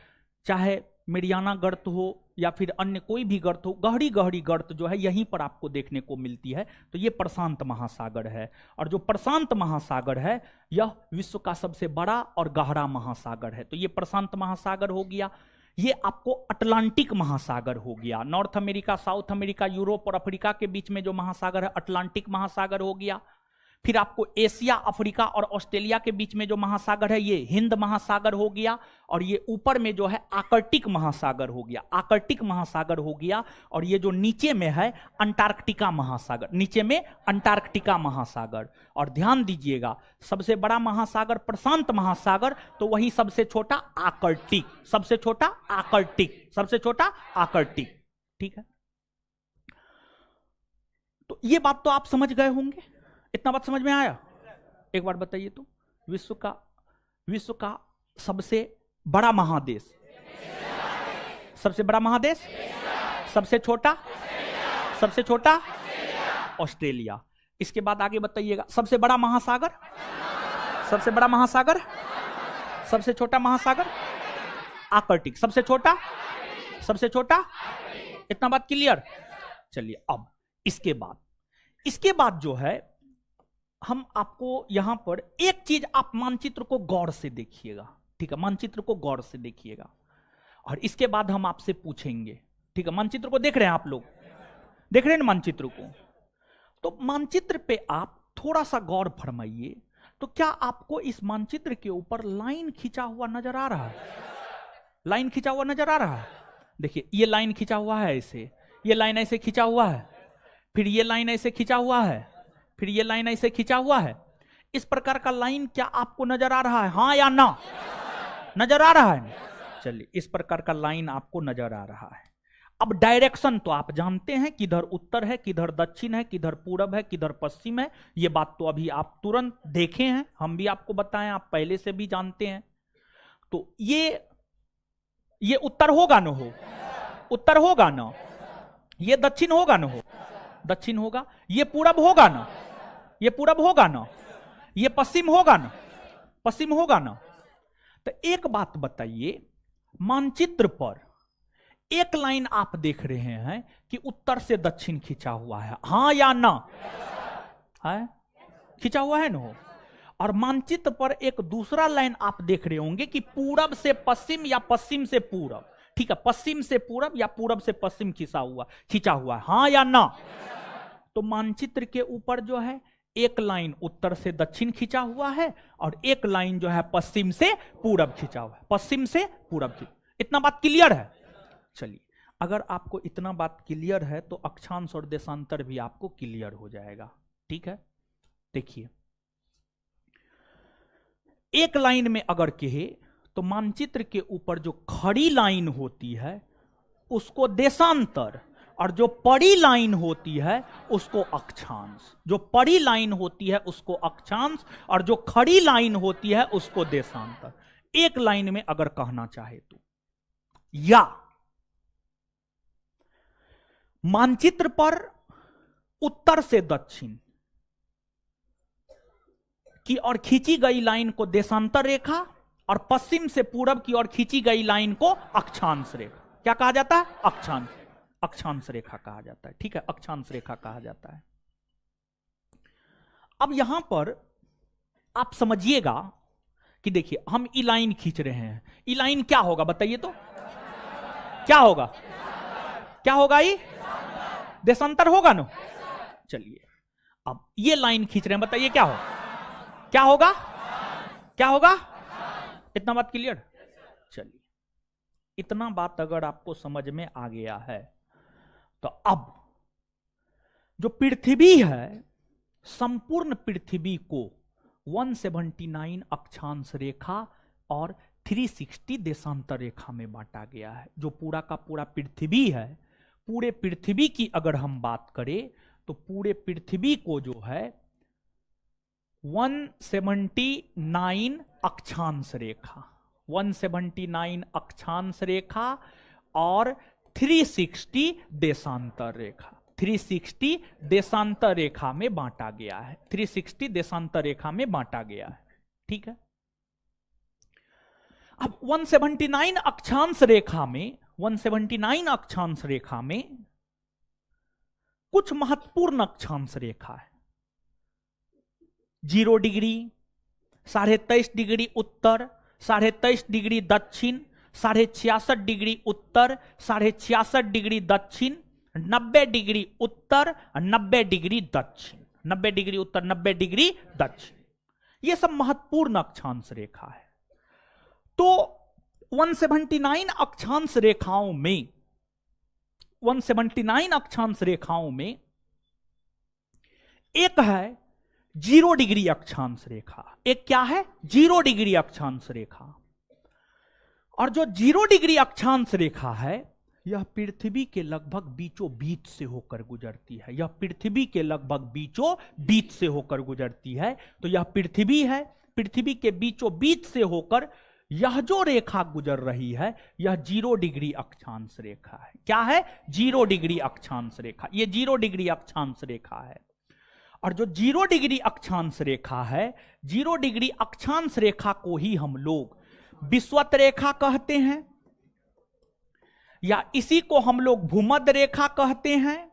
चाहे मेरियाना गर्त हो या फिर अन्य कोई भी गर्त हो, गहरी गहरी गर्त जो है यहीं पर आपको देखने को मिलती है। तो ये प्रशांत महासागर है, और जो प्रशांत महासागर है यह विश्व का सबसे बड़ा और गहरा महासागर है। तो ये प्रशांत महासागर हो गया। ये आपको अटलांटिक महासागर हो गया। North America, south America, Europe और अफ्रीका के बीच में जो महासागर है अटलांटिक महासागर हो गया। फिर आपको एशिया, अफ्रीका और ऑस्ट्रेलिया के बीच में जो महासागर है ये हिंद महासागर हो गया। और ये ऊपर में जो है आर्कटिक महासागर हो गया, आर्कटिक महासागर हो गया। और ये जो नीचे में है अंटार्कटिका महासागर, नीचे में अंटार्कटिका महासागर। और ध्यान दीजिएगा, सबसे बड़ा महासागर प्रशांत महासागर, तो वही सबसे छोटा आर्कटिक, सबसे छोटा आर्कटिक, सबसे छोटा आर्कटिक। ठीक है, तो ये बात तो आप समझ गए होंगे। इतना बात समझ में आया? एक बार बताइए तो, विश्व का सबसे बड़ा महादेश, सबसे बड़ा महादेश, सबसे छोटा, सबसे छोटा ऑस्ट्रेलिया। इसके बाद आगे बताइएगा, सबसे बड़ा महासागर, सबसे बड़ा महासागर, सबसे छोटा महासागर आर्कटिक, सबसे छोटा, सबसे छोटा। इतना बात क्लियर? चलिए अब इसके बाद जो है हम आपको यहां पर एक चीज, आप मानचित्र को गौर से देखिएगा। ठीक है, मानचित्र को गौर से देखिएगा और इसके बाद हम आपसे पूछेंगे। ठीक है, मानचित्र को देख रहे हैं आप लोग, देख रहे हैं ना मानचित्र को? तो मानचित्र पे आप थोड़ा सा गौर फरमाइए। तो क्या आपको इस मानचित्र के ऊपर लाइन खींचा हुआ नजर आ रहा है? लाइन खींचा हुआ नजर आ रहा है? देखिए, ये लाइन खींचा हुआ है ऐसे, ये लाइन ऐसे खींचा हुआ है, फिर ये लाइन ऐसे खींचा हुआ है, फिर ये लाइन ऐसे खींचा हुआ है। इस प्रकार का लाइन क्या आपको नजर आ रहा है? हाँ या ना? नजर आ रहा है? चलिए, इस प्रकार का लाइन आपको नजर आ रहा है। अब डायरेक्शन तो आप जानते हैं, किधर उत्तर है, किधर दक्षिण है, किधर पूरब है, किधर पश्चिम है। ये बात तो अभी आप तुरंत देखे हैं, हम भी आपको बताएं, आप पहले से भी जानते हैं। तो ये उत्तर होगा ना? हो उत्तर होगा ना? ये दक्षिण होगा ना? हो दक्षिण होगा। ये पूरब होगा ना? ये पूरब होगा ना? ये पश्चिम होगा ना? पश्चिम होगा ना? तो एक बात बताइए, मानचित्र पर एक लाइन आप देख रहे हैं कि उत्तर से दक्षिण खींचा हुआ है, हाँ या ना? है, खींचा हुआ है ना? हो। और मानचित्र पर एक दूसरा लाइन आप देख रहे होंगे कि पूरब से पश्चिम या पश्चिम से पूरब। ठीक है, पश्चिम से पूरब या पूरब से पश्चिम खींचा हुआ है, हाँ या ना? तो मानचित्र के ऊपर जो है एक लाइन उत्तर से दक्षिण खींचा हुआ है और एक लाइन जो है पश्चिम से पूरब खींचा हुआ है, पश्चिम से पूरब। इतना बात क्लियर है? चलिए, अगर आपको इतना बात क्लियर है तो अक्षांश और देशांतर भी आपको क्लियर हो जाएगा। ठीक है, देखिए, एक लाइन में अगर कहे तो मानचित्र के ऊपर जो खड़ी लाइन होती है उसको देशांतर, और जो पड़ी लाइन होती है उसको अक्षांश। जो पड़ी लाइन होती है उसको अक्षांश और जो खड़ी लाइन होती है उसको देशांतर। एक लाइन में अगर कहना चाहे तो, या मानचित्र पर उत्तर से दक्षिण की ओर खींची गई लाइन को देशांतर रेखा और पश्चिम से पूरब की ओर खींची गई लाइन को अक्षांश रेखा। क्या कहा जाता है? अक्षांश, अक्षांश रेखा कहा जाता है। ठीक है, अक्षांश रेखा कहा जाता है। अब यहां पर आप समझिएगा कि देखिए, हम ई लाइन खींच रहे हैं, ई लाइन क्या होगा बताइए तो? क्या होगा? क्या होगा? ये देशांतर होगा ना? चलिए, अब ये लाइन खींच रहे हैं, बताइए क्या होगा? क्या होगा? क्या होगा? इतना बात क्लियर? चलिए, इतना बात अगर आपको समझ में आ गया है तो अब जो पृथ्वी है, संपूर्ण पृथ्वी को 179 अक्षांश रेखा और 360 देशांतर रेखा में बांटा गया है। जो पूरा का पूरा पृथ्वी है, पूरे पृथ्वी की अगर हम बात करें तो पूरे पृथ्वी को जो है 179 अक्षांश रेखा, 179 अक्षांश रेखा और 360 देशांतर रेखा, 360 देशांतर रेखा में बांटा गया है, 360 देशांतर रेखा में बांटा गया है। ठीक है, अब 179 अक्षांश रेखा में, 179 अक्षांश रेखा में कुछ महत्वपूर्ण अक्षांश रेखा है। 0 डिग्री, 23.5 डिग्री उत्तर, 23.5 डिग्री दक्षिण, 66.5 डिग्री उत्तर, 66.5 डिग्री दक्षिण, 90 डिग्री उत्तर, 90 डिग्री दक्षिण, 90 डिग्री उत्तर, 90 डिग्री दक्षिण, ये सब महत्वपूर्ण अक्षांश रेखा है। तो 179 अक्षांश रेखाओं में, 179 अक्षांश रेखाओं में एक है 0 डिग्री अक्षांश रेखा। एक क्या है? 0 डिग्री अक्षांश रेखा। और जो 0 डिग्री अक्षांश रेखा है, यह पृथ्वी के लगभग बीचों बीच से होकर गुजरती है। यह पृथ्वी के लगभग बीचों बीच से होकर गुजरती है। तो यह पृथ्वी है, पृथ्वी के बीचों बीच से होकर यह जो रेखा गुजर रही है, यह 0 डिग्री अक्षांश रेखा है। क्या है? 0 डिग्री अक्षांश रेखा। यह 0 डिग्री अक्षांश रेखा है। और जो 0 डिग्री अक्षांश रेखा है, 0 डिग्री अक्षांश रेखा को ही हम लोग विषुवत रेखा कहते हैं, या इसी को हम लोग भूमध्य रेखा कहते हैं,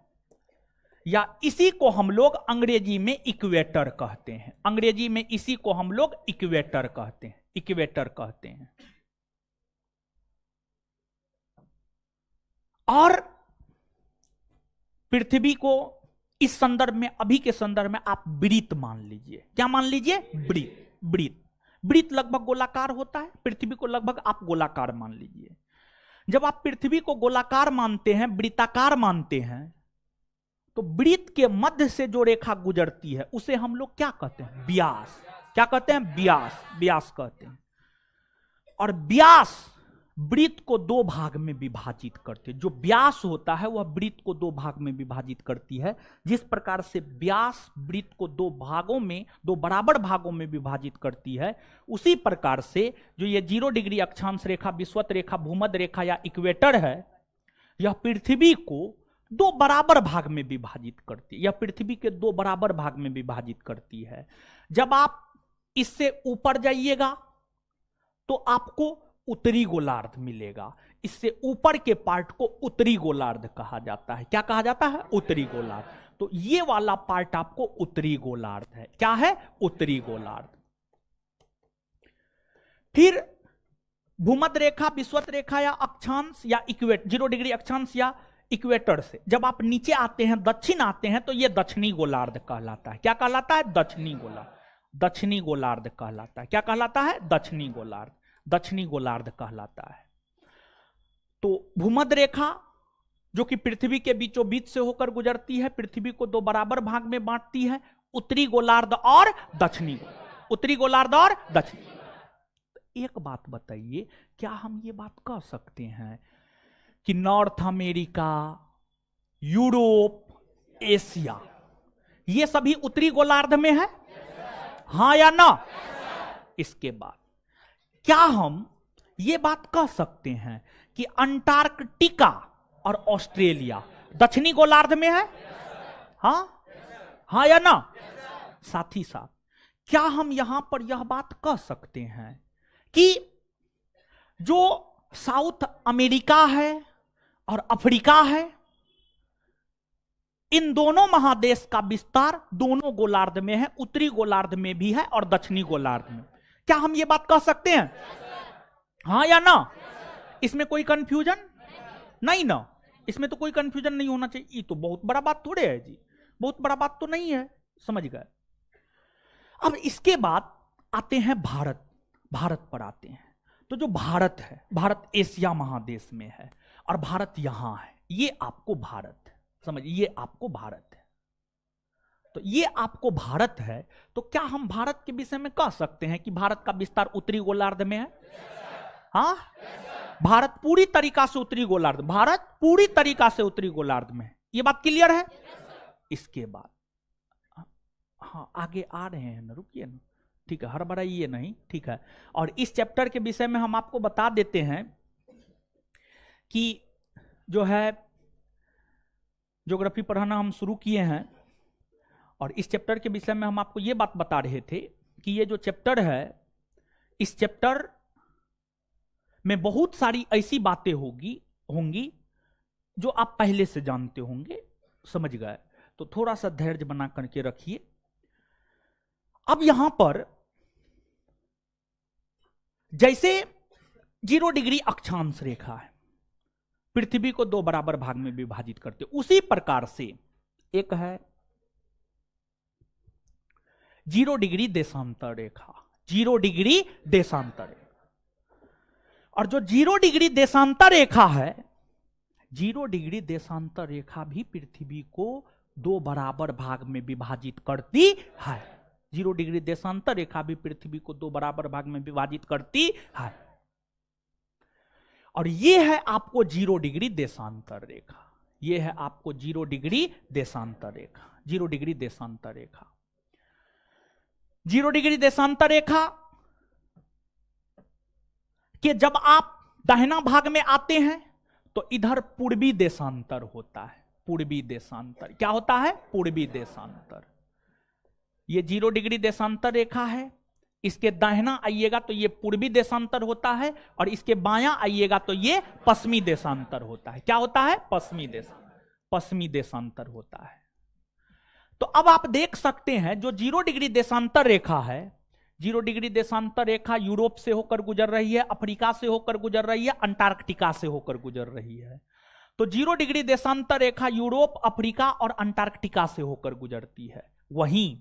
या इसी को हम लोग अंग्रेजी में इक्वेटर कहते हैं। अंग्रेजी में इसी को हम लोग इक्वेटर कहते हैं, इक्वेटर कहते हैं। और पृथ्वी को इस संदर्भ में, अभी के संदर्भ में आप वृत्त मान लीजिए। क्या मान लीजिए? वृत्त। वृत्त, वृत्त लगभग गोलाकार होता है, पृथ्वी को लगभग आप गोलाकार मान लीजिए। जब आप पृथ्वी को गोलाकार मानते हैं, वृत्ताकार मानते हैं, तो वृत्त के मध्य से जो रेखा गुजरती है उसे हम लोग क्या कहते हैं? व्यास। क्या कहते हैं? व्यास। व्यास कहते हैं। और व्यास वृत्त को 2 भाग में विभाजित करते हैं। जो व्यास होता है वह वृत्त को 2 भाग में विभाजित करती है। जिस प्रकार से व्यास वृत्त को 2 भागों में, 2 बराबर भागों में विभाजित करती है, उसी प्रकार से जो ये 0 डिग्री अक्षांश रेखा, विषुवत रेखा, भूमध्य रेखा या इक्वेटर है, यह पृथ्वी को 2 बराबर भाग में विभाजित करती है। यह पृथ्वी के 2 बराबर भाग में विभाजित करती है। जब आप इससे ऊपर जाइएगा तो आपको उत्तरी गोलार्ध मिलेगा। इससे ऊपर के पार्ट को उत्तरी गोलार्ध कहा जाता है। क्या कहा जाता है? उत्तरी गोलार्ध। तो ये वाला पार्ट आपको उत्तरी गोलार्ध है। क्या है? उत्तरी गोलार्ध। फिर भूमध्य रेखा, विषुवत रेखा या अक्षांश या इक्वेटर, 0 डिग्री अक्षांश या इक्वेटर से जब आप नीचे आते हैं, दक्षिण आते हैं, तो यह दक्षिणी गोलार्ध कहलाता है। क्या कहलाता है? दक्षिणी गोलार्ध। दक्षिणी गोलार्ध कहलाता है। क्या कहलाता है? दक्षिणी गोलार्ध। दक्षिणी गोलार्ध कहलाता है। तो भूमध्य रेखा जो कि पृथ्वी के बीचों बीच से होकर गुजरती है, पृथ्वी को 2 बराबर भाग में बांटती है, उत्तरी गोलार्ध और दक्षिणी गोलार्ध। उत्तरी गोलार्ध और दक्षिणी। एक बात बताइए, क्या हम ये बात कह सकते हैं कि नॉर्थ अमेरिका, यूरोप, एशिया, ये सभी उत्तरी गोलार्ध में है? हाँ या ना? इसके बाद क्या हम ये बात कह सकते हैं कि अंटार्कटिका और ऑस्ट्रेलिया दक्षिणी गोलार्ध में है? हाँ? हाँ या ना? साथ ही साथ क्या हम यहां पर यह बात कह सकते हैं कि जो साउथ अमेरिका है और अफ्रीका है, इन दोनों महादेश का विस्तार दोनों गोलार्ध में है, उत्तरी गोलार्ध में भी है और दक्षिणी गोलार्ध में? क्या हम ये बात कह सकते हैं? हाँ या ना? इसमें कोई कंफ्यूजन नहीं ना? इसमें तो कोई कंफ्यूजन नहीं होना चाहिए। ये तो बहुत बड़ा बात थोड़े है जी, बहुत बड़ा बात तो नहीं है, समझ गए? अब इसके बाद आते हैं भारत। भारत पर आते हैं। तो जो भारत है, भारत एशिया महादेश में है और भारत यहां है। ये आपको भारत है, समझिए, ये आपको भारत है। तो ये आपको भारत है, तो क्या हम भारत के विषय में कह सकते हैं कि भारत का विस्तार उत्तरी गोलार्ध में है? हाँ? भारत पूरी तरीका से उत्तरी गोलार्ध, भारत पूरी तरीका से उत्तरी गोलार्ध में है। ये बात क्लियर है? इसके बाद हाँ आगे आ रहे हैं ना, रुकिए ना, ठीक है, हड़बड़ाइए नहीं, ठीक है। और इस चैप्टर के विषय में हम आपको बता देते हैं कि जो है ज्योग्राफी पढ़ाना हम शुरू किए हैं, और इस चैप्टर के विषय में हम आपको ये बात बता रहे थे कि ये जो चैप्टर है, इस चैप्टर में बहुत सारी ऐसी बातें होंगी जो आप पहले से जानते होंगे, समझ गए, तो थोड़ा सा धैर्य बना करके रखिए। अब यहां पर जैसे 0 डिग्री अक्षांश रेखा है, पृथ्वी को 2 बराबर भाग में विभाजित करते, उसी प्रकार से एक है 0 डिग्री देशांतर रेखा, 0 डिग्री देशांतर रेखा। और जो 0 डिग्री देशांतर रेखा है, 0 डिग्री देशांतर रेखा भी पृथ्वी को 2 बराबर भाग में विभाजित करती है। 0 डिग्री देशांतर रेखा भी पृथ्वी को 2 बराबर भाग में विभाजित करती है। और यह है आपको 0 डिग्री देशांतर रेखा, यह है आपको 0 डिग्री देशांतर रेखा, 0 डिग्री देशांतर रेखा। 0 डिग्री देशांतर रेखा कि जब आप दाहिना भाग में आते हैं तो इधर पूर्वी देशांतर होता है, पूर्वी देशांतर क्या होता है, पूर्वी देशांतर। ये 0 डिग्री देशांतर रेखा है, इसके दाहिना आइएगा तो ये पूर्वी देशांतर होता है, और इसके बायां आइएगा तो ये पश्चिमी देशांतर होता है। क्या होता है, पश्चिमी देशांतर होता है। तो अब आप देख सकते हैं जो 0 डिग्री देशांतर रेखा है, 0 डिग्री देशांतर रेखा यूरोप से होकर गुजर रही है, अफ्रीका से होकर गुजर रही है, अंटार्कटिका से होकर गुजर रही है। तो 0 डिग्री देशांतर रेखा यूरोप, अफ्रीका और अंटार्कटिका से होकर गुजरती है। वहीं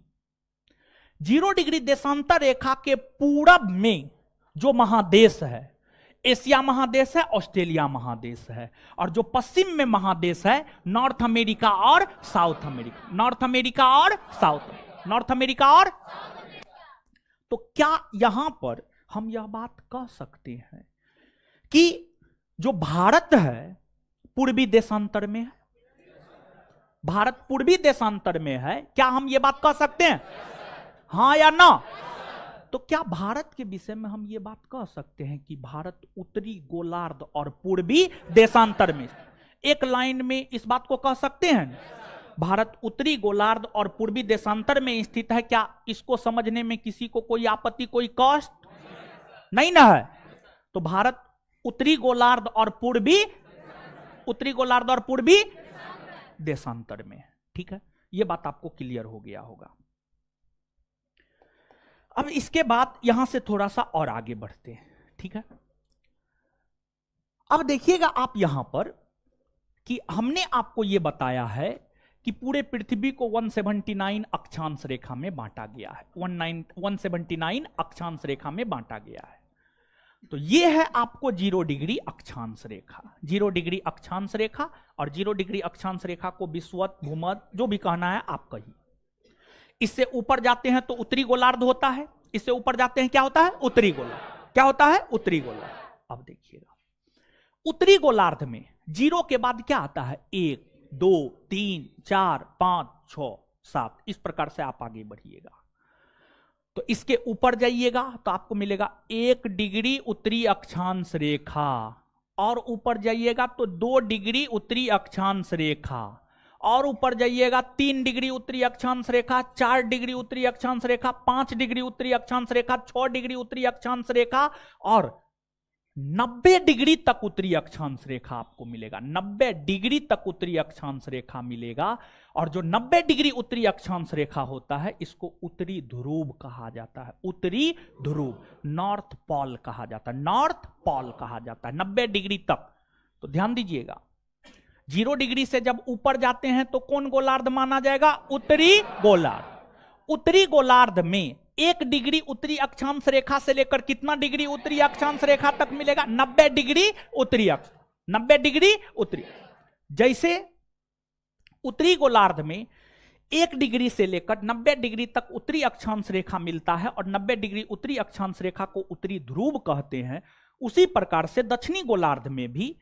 0 डिग्री देशांतर रेखा के पूरब में जो महादेश है, एशिया महादेश है, ऑस्ट्रेलिया महादेश है, और जो पश्चिम में महादेश है, नॉर्थ अमेरिका और साउथ अमेरिका, नॉर्थ अमेरिका और साउथ, नॉर्थ अमेरिका और। तो क्या यहां पर हम यह बात कह सकते हैं कि जो भारत है पूर्वी देशांतर में है, भारत पूर्वी देशांतर में है, क्या हम ये बात कह सकते हैं, हां या ना? तो क्या भारत के विषय में हम ये बात कह सकते हैं कि भारत उत्तरी गोलार्ध और पूर्वी देशांतर में, एक लाइन में इस बात को कह सकते हैं, भारत उत्तरी गोलार्ध और पूर्वी देशांतर में स्थित है? क्या इसको समझने में किसी को कोई आपत्ति, कोई कष्ट नहीं ना है? तो भारत उत्तरी गोलार्ध और पूर्वी, उत्तरी गोलार्ध और पूर्वी देशांतर में, ठीक है, यह बात आपको क्लियर हो गया होगा। अब इसके बाद यहां से थोड़ा सा और आगे बढ़ते हैं, ठीक है। अब देखिएगा आप यहां पर कि हमने आपको यह बताया है कि पूरे पृथ्वी को 179 अक्षांश रेखा में बांटा गया है, 179 अक्षांश रेखा में बांटा गया है। तो यह है आपको 0 डिग्री अक्षांश रेखा, 0 डिग्री अक्षांश रेखा। और 0 डिग्री अक्षांश रेखा को विषुवत, भूमध्य, जो भी कहना है आप कहिए। इससे ऊपर जाते हैं तो उत्तरी गोलार्ध होता है, इससे ऊपर जाते हैं क्या होता है, उत्तरी गोलार्ध। क्या होता है, उत्तरी गोलार्ध। अब देखिएगा उत्तरी गोलार्ध में 0 के बाद क्या आता है, 1 2 3 4 5 6 7, इस प्रकार से आप आगे बढ़िएगा। तो इसके ऊपर जाइएगा तो आपको मिलेगा 1 डिग्री उत्तरी अक्षांश रेखा, और ऊपर जाइएगा तो 2 डिग्री उत्तरी अक्षांश रेखा, और ऊपर जाइएगा 3 डिग्री उत्तरी अक्षांश रेखा, 4 डिग्री उत्तरी अक्षांश रेखा, 5 डिग्री उत्तरी अक्षांश रेखा, 6 डिग्री उत्तरी अक्षांश रेखा, और 90 डिग्री तक उत्तरी अक्षांश रेखा आपको मिलेगा। 90 डिग्री तक उत्तरी अक्षांश रेखा मिलेगा। और जो 90 डिग्री उत्तरी अक्षांश रेखा होता है, इसको उत्तरी ध्रुव कहा जाता है, उत्तरी ध्रुव, नॉर्थ पोल कहा जाता है, नॉर्थ पोल कहा जाता है 90 डिग्री तक। तो ध्यान दीजिएगा 0 डिग्री से जब ऊपर जाते हैं तो कौन गोलार्ध माना जाएगा, उत्तरी गोलार्ध। उत्तरी गोलार्ध में 1 डिग्री उत्तरी अक्षांश रेखा से लेकर कितना डिग्री उत्तरी अक्षांश रेखा तक मिलेगा, 90 डिग्री उत्तरी अक्ष, 90 डिग्री उत्तरी। जैसे उत्तरी गोलार्ध में 1 डिग्री से लेकर 90 डिग्री तक उत्तरी अक्षांश रेखा मिलता है, और 90 डिग्री उत्तरी अक्षांश रेखा को उत्तरी ध्रुव कहते हैं। उसी प्रकार से दक्षिणी गोलार्ध में भी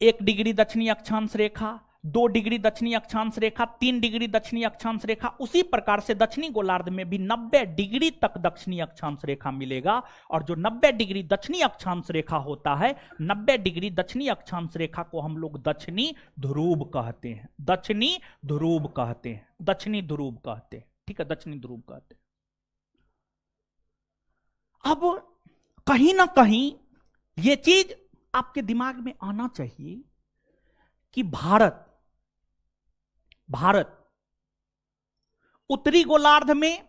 1 डिग्री दक्षिणी अक्षांश रेखा, 2 डिग्री दक्षिणी अक्षांश रेखा, 3 डिग्री दक्षिणी अक्षांश रेखा। उसी प्रकार से दक्षिणी गोलार्ध में भी 90 डिग्री तक दक्षिणी अक्षांश रेखा मिलेगा। और जो 90 डिग्री दक्षिणी अक्षांश रेखा होता है, 90 डिग्री दक्षिणी अक्षांश रेखा को हम लोग दक्षिणी ध्रुव कहते हैं। दक्षिणी ध्रुव कहते हैं, दक्षिणी ध्रुव कहते हैं, ठीक है, दक्षिणी ध्रुव कहते हैं। अब कहीं ना कहीं यह चीज आपके दिमाग में आना चाहिए कि भारत उत्तरी गोलार्ध में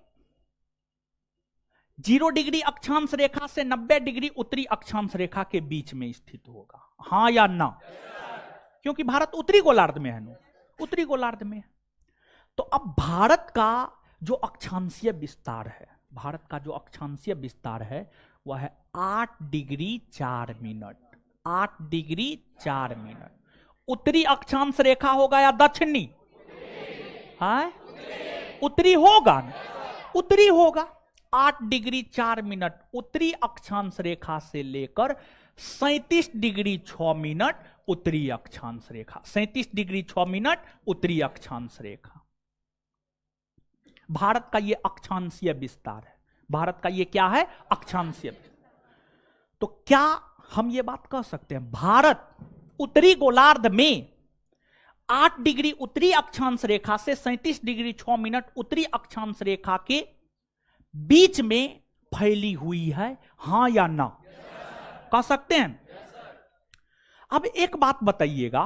0 डिग्री अक्षांश रेखा से 90 डिग्री उत्तरी अक्षांश रेखा के बीच में स्थित होगा, हां या ना? क्योंकि भारत उत्तरी गोलार्ध में है ना, उत्तरी गोलार्ध में। तो अब भारत का जो अक्षांशीय विस्तार है, भारत का जो अक्षांशीय विस्तार है वह है 8 डिग्री 4 मिनट, 8 डिग्री 4 मिनट। उत्तरी अक्षांश रेखा होगा या दक्षिणी? हाँ, उत्तरी होगा ना, उत्तरी होगा। 8 डिग्री 4 मिनट उत्तरी अक्षांश रेखा से लेकर 37 डिग्री 6 मिनट उत्तरी अक्षांश रेखा, 37 डिग्री 6 मिनट उत्तरी अक्षांश रेखा। भारत का यह अक्षांशीय विस्तार है, भारत का यह क्या है? अक्षांशीय। तो क्या हम यह बात कह सकते हैं भारत उत्तरी गोलार्ध में 8 डिग्री उत्तरी अक्षांश रेखा से 37 डिग्री 6 मिनट उत्तरी अक्षांश रेखा के बीच में फैली हुई है, हां या ना? कह सकते हैं। अब एक बात बताइएगा,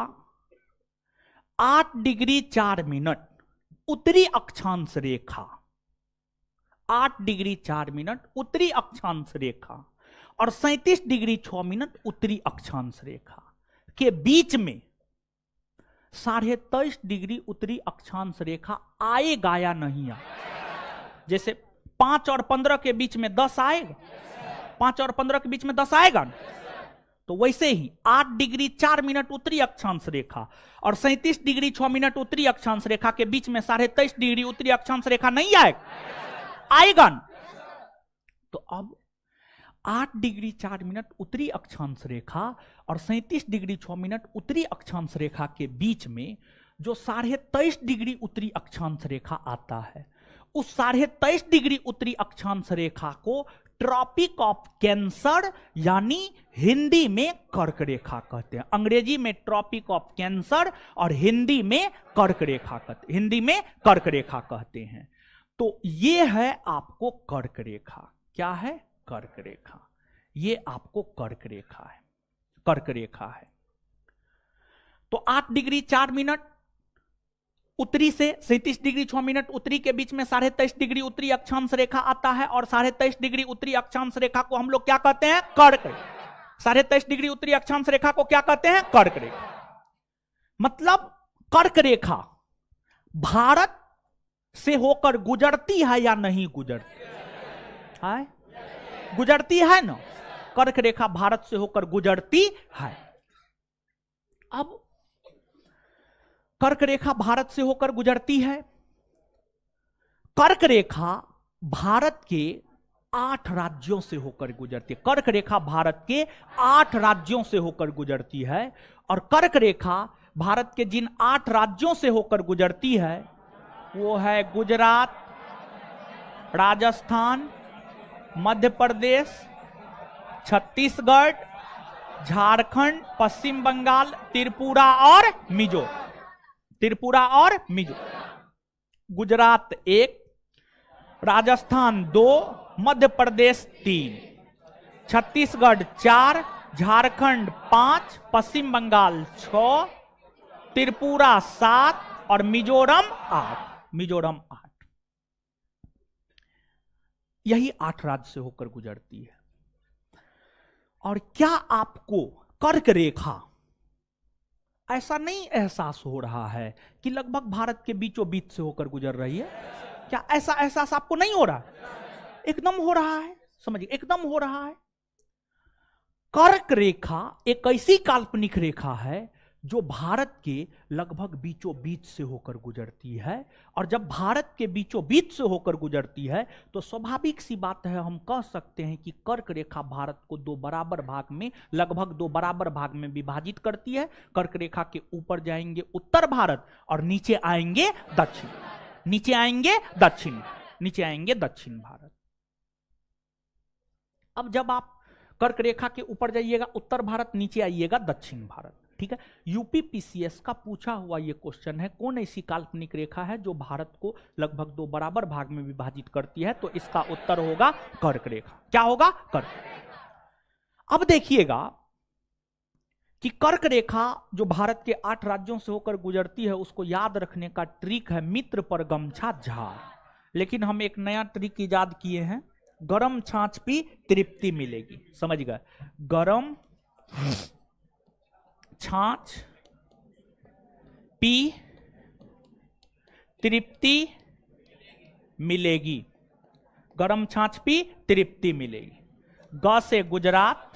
8 डिग्री 4 मिनट उत्तरी अक्षांश रेखा, 8 डिग्री 4 मिनट उत्तरी अक्षांश रेखा और 37 डिग्री 6 मिनट उत्तरी अक्षांश रेखा के बीच में 23.5 डिग्री उत्तरी अक्षांश रेखा आएगा या नहीं आएगा? जैसे 5 और 15 के बीच में 10 आएगा, 5 और 15 के बीच में 10 आएगा, तो वैसे ही 8 डिग्री 4 मिनट उत्तरी अक्षांश रेखा और 37 डिग्री 6 मिनट उत्तरी अक्षांश रेखा के बीच में 23.5 डिग्री उत्तरी अक्षांश रेखा नहीं आएगा, आएगा। तो अब 8 डिग्री 4 मिनट उत्तरी अक्षांश रेखा और 37 डिग्री 6 मिनट उत्तरी अक्षांश रेखा के बीच में जो 23.5 डिग्री उत्तरी अक्षांश रेखा आता है, उस 23.5 डिग्री उत्तरी अक्षांश रेखा को ट्रॉपिक ऑफ कैंसर यानी हिंदी में कर्क रेखा कहते हैं। अंग्रेजी में ट्रॉपिक ऑफ कैंसर और हिंदी में कर्क रेखा कहते, हिंदी में कर्क रेखा कहते हैं। तो ये है आपको कर्क रेखा। क्या है? कर्क रेखा। ये आपको कर्क रेखा है, कर्क रेखा है। तो 8 डिग्री 4 मिनट उत्तरी से 37 डिग्री 6 मिनट उत्तरी के बीच में 23.5 डिग्री उत्तरी अक्षांश रेखा आता है और 23.5 डिग्री उत्तरी अक्षांश रेखा को हम लोग क्या कहते हैं? कर्क रेखा। 23.5 डिग्री उत्तरी अक्षांश रेखा को क्या कहते हैं? कर्क रेखा। मतलब कर्क रेखा भारत से होकर गुजरती है या नहीं गुजरती है? गुजरती है ना। कर्क रेखा भारत से होकर गुजरती है। अब कर्क रेखा भारत से होकर गुजरती है। कर्क रेखा भारत के 8 राज्यों से होकर गुजरती है। कर्क रेखा भारत के 8 राज्यों से होकर गुजरती है। और कर्क रेखा भारत के जिन 8 राज्यों से होकर गुजरती है वो है गुजरात, राजस्थान, मध्य प्रदेश, छत्तीसगढ़, झारखंड, पश्चिम बंगाल, त्रिपुरा और मिजोरम। त्रिपुरा और मिजोरम। गुजरात 1, राजस्थान 2, मध्य प्रदेश 3, छत्तीसगढ़ 4, झारखंड 5, पश्चिम बंगाल 6, त्रिपुरा 7 और मिजोरम 8। मिजोरम 8। यही 8 राज्य से होकर गुजरती है। और क्या आपको कर्क रेखा ऐसा नहीं एहसास हो रहा है कि लगभग भारत के बीचों बीच से होकर गुजर रही है? क्या ऐसा एहसास आपको नहीं हो रहा है? एकदम हो रहा है। समझिए, एकदम हो रहा है। कर्क रेखा एक ऐसी काल्पनिक रेखा है जो भारत के लगभग बीचों बीच से होकर गुजरती है। और जब भारत के बीचों बीच से होकर गुजरती है तो स्वाभाविक सी बात है, हम कह सकते हैं कि कर्क रेखा भारत को दो बराबर भाग में, लगभग दो बराबर भाग में विभाजित करती है। कर्क रेखा के ऊपर जाएंगे उत्तर भारत और नीचे आएंगे दक्षिण, नीचे आएंगे दक्षिण, नीचे आएंगे दक्षिण भारत। अब जब आप कर्क रेखा के ऊपर जाइएगा उत्तर भारत, नीचे आइएगा दक्षिण भारत, ठीक है। यूपीपीसीएस का पूछा हुआ यह क्वेश्चन है, कौन ऐसी काल्पनिक रेखा है जो भारत को लगभग दो बराबर भाग में विभाजित करती है, तो इसका उत्तर होगा कर्क रेखा। क्या होगा? कर्क। अब देखिएगा कि कर्क रेखा जो भारत के 8 राज्यों से होकर गुजरती है, उसको याद रखने का ट्रिक है मित्र पर गमछा झाड़। लेकिन हम एक नया ट्रिक इजाद किए हैं, गरम छाछ पी तृप्ति मिलेगी। समझ गए? गरम छाछ पी तृप्ति मिलेगी, गरम छाछ पी तृप्ति मिलेगी। ग से गुजरात,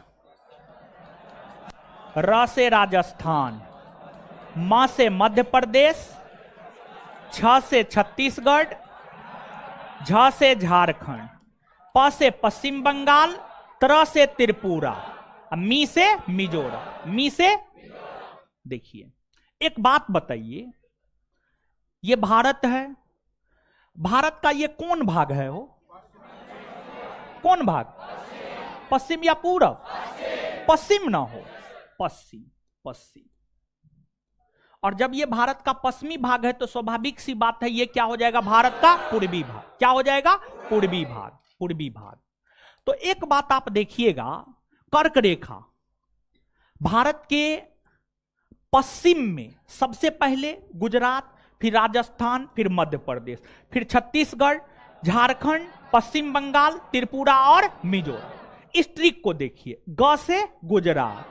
र से राजस्थान, म से मध्य प्रदेश, छ से छत्तीसगढ़, झ से झारखंड, प से पश्चिम बंगाल, त्र से त्रिपुरा, मी से मिजोरम, मी से। देखिए एक बात बताइए, ये भारत है, भारत का ये कौन भाग है? हो कौन भाग? पश्चिम या पूरब? पश्चिम ना हो, पश्चिम, पश्चिम। और जब ये भारत का पश्चिमी भाग है तो स्वाभाविक सी बात है, ये क्या हो जाएगा? भारत का पूर्वी भाग। क्या हो जाएगा? पूर्वी भाग, पूर्वी भाग। तो एक बात आप देखिएगा, कर्क रेखा भारत के पश्चिम में सबसे पहले गुजरात, फिर राजस्थान, फिर मध्य प्रदेश, फिर छत्तीसगढ़, झारखंड, पश्चिम बंगाल, त्रिपुरा और मिजोरम। इस ट्रिक को देखिए, ग से गुजरात,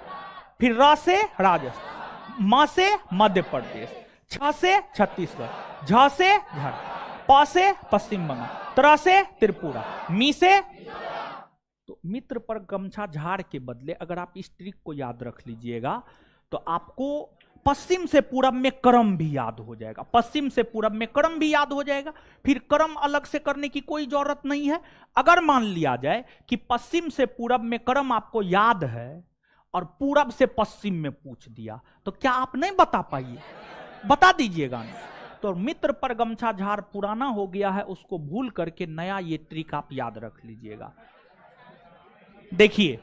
फिर र से राजस्थान, म से मध्य प्रदेश, छ से छत्तीसगढ़, झ से झारखंड, प से पश्चिम बंगाल, त्र से त्रिपुरा, मी से। तो मित्र पर गमछा झाड़ के बदले अगर आप इस ट्रिक को याद रख लीजिएगा तो आपको पश्चिम से पूरब में क्रम भी याद हो जाएगा, पश्चिम से पूरब में क्रम भी याद हो जाएगा। फिर क्रम अलग से करने की कोई जरूरत नहीं है। अगर मान लिया जाए कि पश्चिम से पूरब में क्रम आपको याद है और पूरब से पश्चिम में पूछ दिया तो क्या आप नहीं बता पाइए? बता दीजिएगा। तो मित्र पर गमछा झाड़ पुराना हो गया है, उसको भूल करके नया ये ट्रिक आप याद रख लीजिएगा। देखिए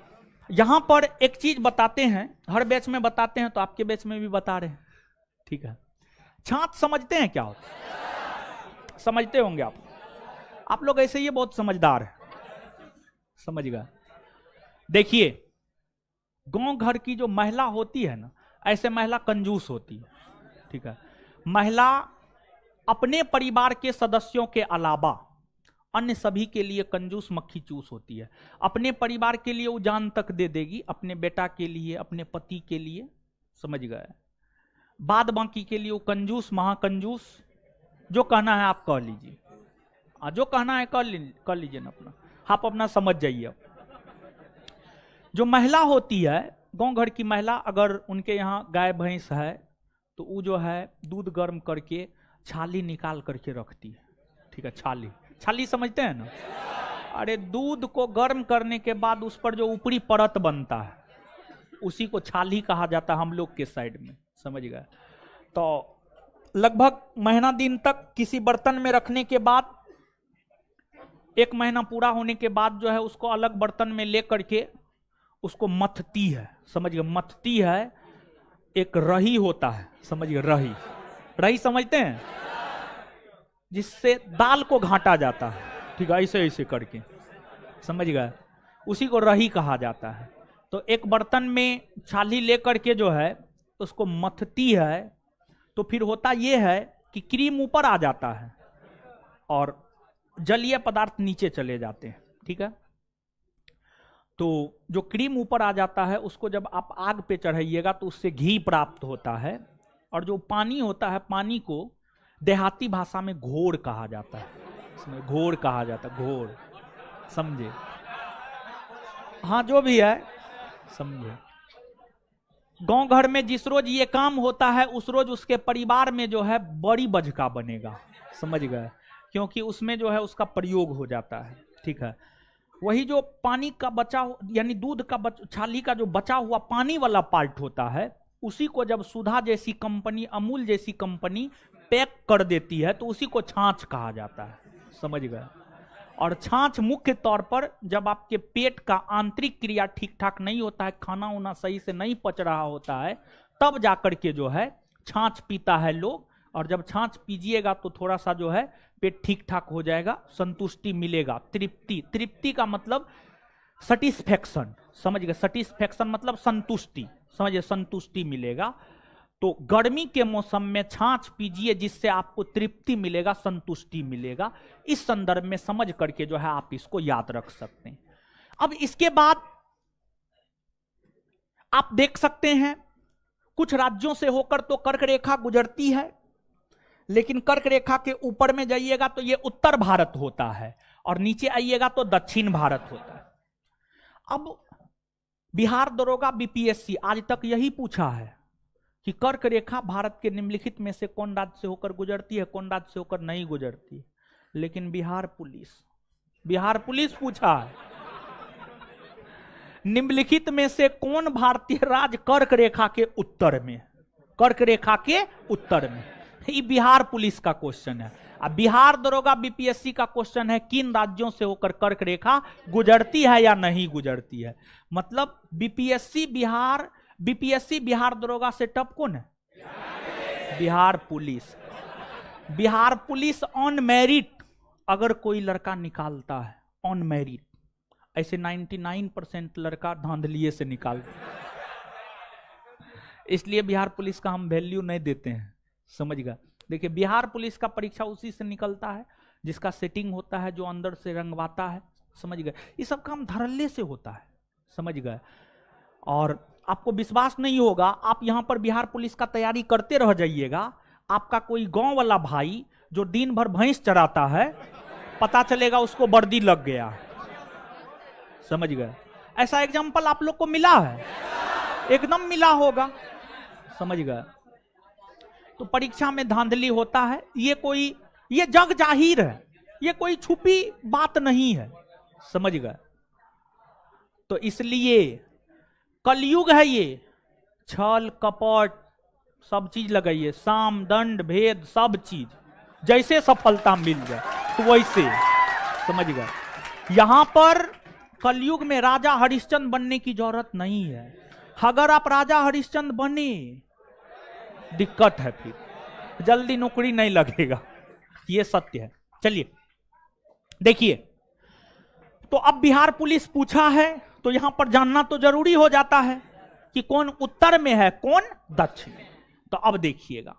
यहां पर एक चीज बताते हैं, हर बैच में बताते हैं तो आपके बैच में भी बता रहे हैं, ठीक है। छाछ समझते हैं क्या होता है? समझते होंगे आप लोग ऐसे ही बहुत समझदार है, समझ गए। देखिए गांव घर की जो महिला होती है ना, ऐसे महिला कंजूस होती है, ठीक है। महिला अपने परिवार के सदस्यों के अलावा अन्य सभी के लिए कंजूस मक्खी चूस होती है। अपने परिवार के लिए वो जान तक दे देगी, अपने बेटा के लिए, अपने पति के लिए, समझ गए। बाद बाकी के लिए वो कंजूस, महाकंजूस। जो कहना है आप कह लीजिए, जो कहना है कर लीजिए ना अपना, आप अपना समझ जाइए। जो महिला होती है, गांव घर की महिला, अगर उनके यहाँ गाय भैंस है तो वो जो है दूध गर्म करके छाली निकाल करके रखती है, ठीक है। छाली, छाली समझते हैं ना? अरे दूध को गर्म करने के बाद उस पर जो ऊपरी परत बनता है उसी को छाली कहा जाता है हम लोग के साइड में, समझ गए। तो लगभग महीना दिन तक किसी बर्तन में रखने के बाद, 1 महीना पूरा होने के बाद जो है उसको अलग बर्तन में ले करके उसको मथती है, समझ गए। मथती है, एक रही होता है, समझ गए। रही, रही समझते हैं? जिससे दाल को घाटा जाता है, ठीक है, ऐसे ऐसे करके, समझ गए। उसी को रही कहा जाता है। तो एक बर्तन में छाली लेकर के जो है उसको मथती है, तो फिर होता यह है कि क्रीम ऊपर आ जाता है और जलीय पदार्थ नीचे चले जाते हैं, ठीक है। तो जो क्रीम ऊपर आ जाता है उसको जब आप आग पे चढ़ाइएगा तो उससे घी प्राप्त होता है। और जो पानी होता है, पानी को देहाती भाषा में घोड़ कहा जाता है, इसमें घोड़ कहा जाता है, घोड़, समझे? हाँ जो भी है समझे। गांव घर में जिस रोज ये काम होता है उस रोज उसके परिवार में जो है बड़ी बजका बनेगा, समझ गए, क्योंकि उसमें जो है उसका प्रयोग हो जाता है। ठीक है, वही जो पानी का बचा यानी दूध का छाली का जो बचा हुआ पानी वाला पार्ट होता है, उसी को जब सुधा जैसी कंपनी, अमूल जैसी कंपनी पैक कर देती है तो उसी को छाछ कहा जाता है, समझ गए। और छाछ मुख्य तौर पर जब आपके पेट का आंतरिक क्रिया ठीक ठाक नहीं होता है, खाना उना सही से नहीं पच रहा होता है, तब जाकर के जो है छाछ पीता है लोग। और जब छाछ पीजिएगा तो थोड़ा सा जो है पेट ठीक ठाक हो जाएगा, संतुष्टि मिलेगा, तृप्ति। तृप्ति का मतलब सेटिस्फैक्शन, समझ गए, सेटिस्फैक्शन मतलब संतुष्टि, समझिए, संतुष्टि मिलेगा। तो गर्मी के मौसम में छाछ पीजिए जिससे आपको तृप्ति मिलेगा, संतुष्टि मिलेगा। इस संदर्भ में समझ करके जो है आप इसको याद रख सकते हैं। अब इसके बाद आप देख सकते हैं कुछ राज्यों से होकर तो कर्क रेखा गुजरती है, लेकिन कर्क रेखा के ऊपर में जाइएगा तो ये उत्तर भारत होता है और नीचे आइएगा तो दक्षिण भारत होता है। अब बिहार दरोगा बीपीएससी आज तक यही पूछा है कि कर्क रेखा भारत के निम्नलिखित में से कौन राज्य से होकर गुजरती है, कौन राज्य से होकर नहीं गुजरती है। लेकिन बिहार पुलिस पूछा है निम्नलिखित में से कौन भारतीय राज्य कर्क रेखा के उत्तर में, कर्क रेखा के उत्तर में। ये बिहार पुलिस का क्वेश्चन है। अब बिहार दरोगा बीपीएससी का क्वेश्चन है किन राज्यों से होकर कर्क रेखा गुजरती है या नहीं गुजरती है। मतलब बीपीएससी बिहार दरोगा से टप कौन है? बिहार पुलिस ऑन मेरिट अगर कोई लड़का निकालता है, ऑन मेरिट, ऐसे 99% लड़का धांधलिए से निकालते, इसलिए बिहार पुलिस का हम वैल्यू नहीं देते हैं, समझ गए। देखिए बिहार पुलिस का परीक्षा उसी से निकलता है जिसका सेटिंग होता है, जो अंदर से रंगवाता है, समझ गए। ये सब काम धड़ल्ले से होता है, समझ गए। और आपको विश्वास नहीं होगा, आप यहां पर बिहार पुलिस का तैयारी करते रह जाइएगा, आपका कोई गांव वाला भाई जो दिन भर भैंस चराता है, पता चलेगा उसको वर्दी लग गया, समझ गए। ऐसा एग्जाम्पल आप लोग को मिला है, एकदम मिला होगा, समझ गए। तो परीक्षा में धांधली होता है, ये जग जाहिर है, ये कोई छुपी बात नहीं है, समझ गए। तो इसलिए कलयुग है ये, छल कपट सब चीज लगाइए, साम दंड भेद सब चीज, जैसे सफलता मिल जाए तो वैसे, समझ गए। यहां पर कलयुग में राजा हरिश्चंद्र बनने की जरूरत नहीं है। अगर आप राजा हरिश्चंद्र बने दिक्कत है, फिर जल्दी नौकरी नहीं लगेगा, ये सत्य है। चलिए देखिए, तो अब बिहार पुलिस पूछा है तो यहां पर जानना तो जरूरी हो जाता है कि कौन उत्तर में है, कौन दक्षिण में। तो अब देखिएगा,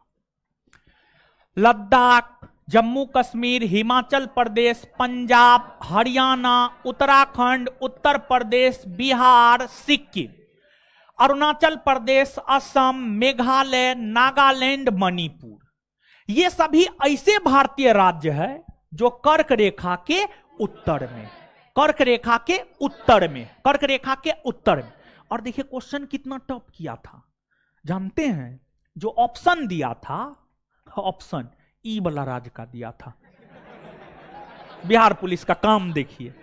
लद्दाख, जम्मू कश्मीर, हिमाचल प्रदेश, पंजाब, हरियाणा, उत्तराखंड, उत्तर प्रदेश, बिहार, सिक्किम, अरुणाचल प्रदेश, असम, मेघालय, नागालैंड, मणिपुर, ये सभी ऐसे भारतीय राज्य है जो कर्क रेखा के उत्तर में, कर्क रेखा के उत्तर में, कर्क रेखा के उत्तर में। और देखिए क्वेश्चन कितना टफ किया था, जानते हैं? जो ऑप्शन दिया था, ऑप्शन ई वाला राज्य का दिया था। बिहार पुलिस का काम देखिए,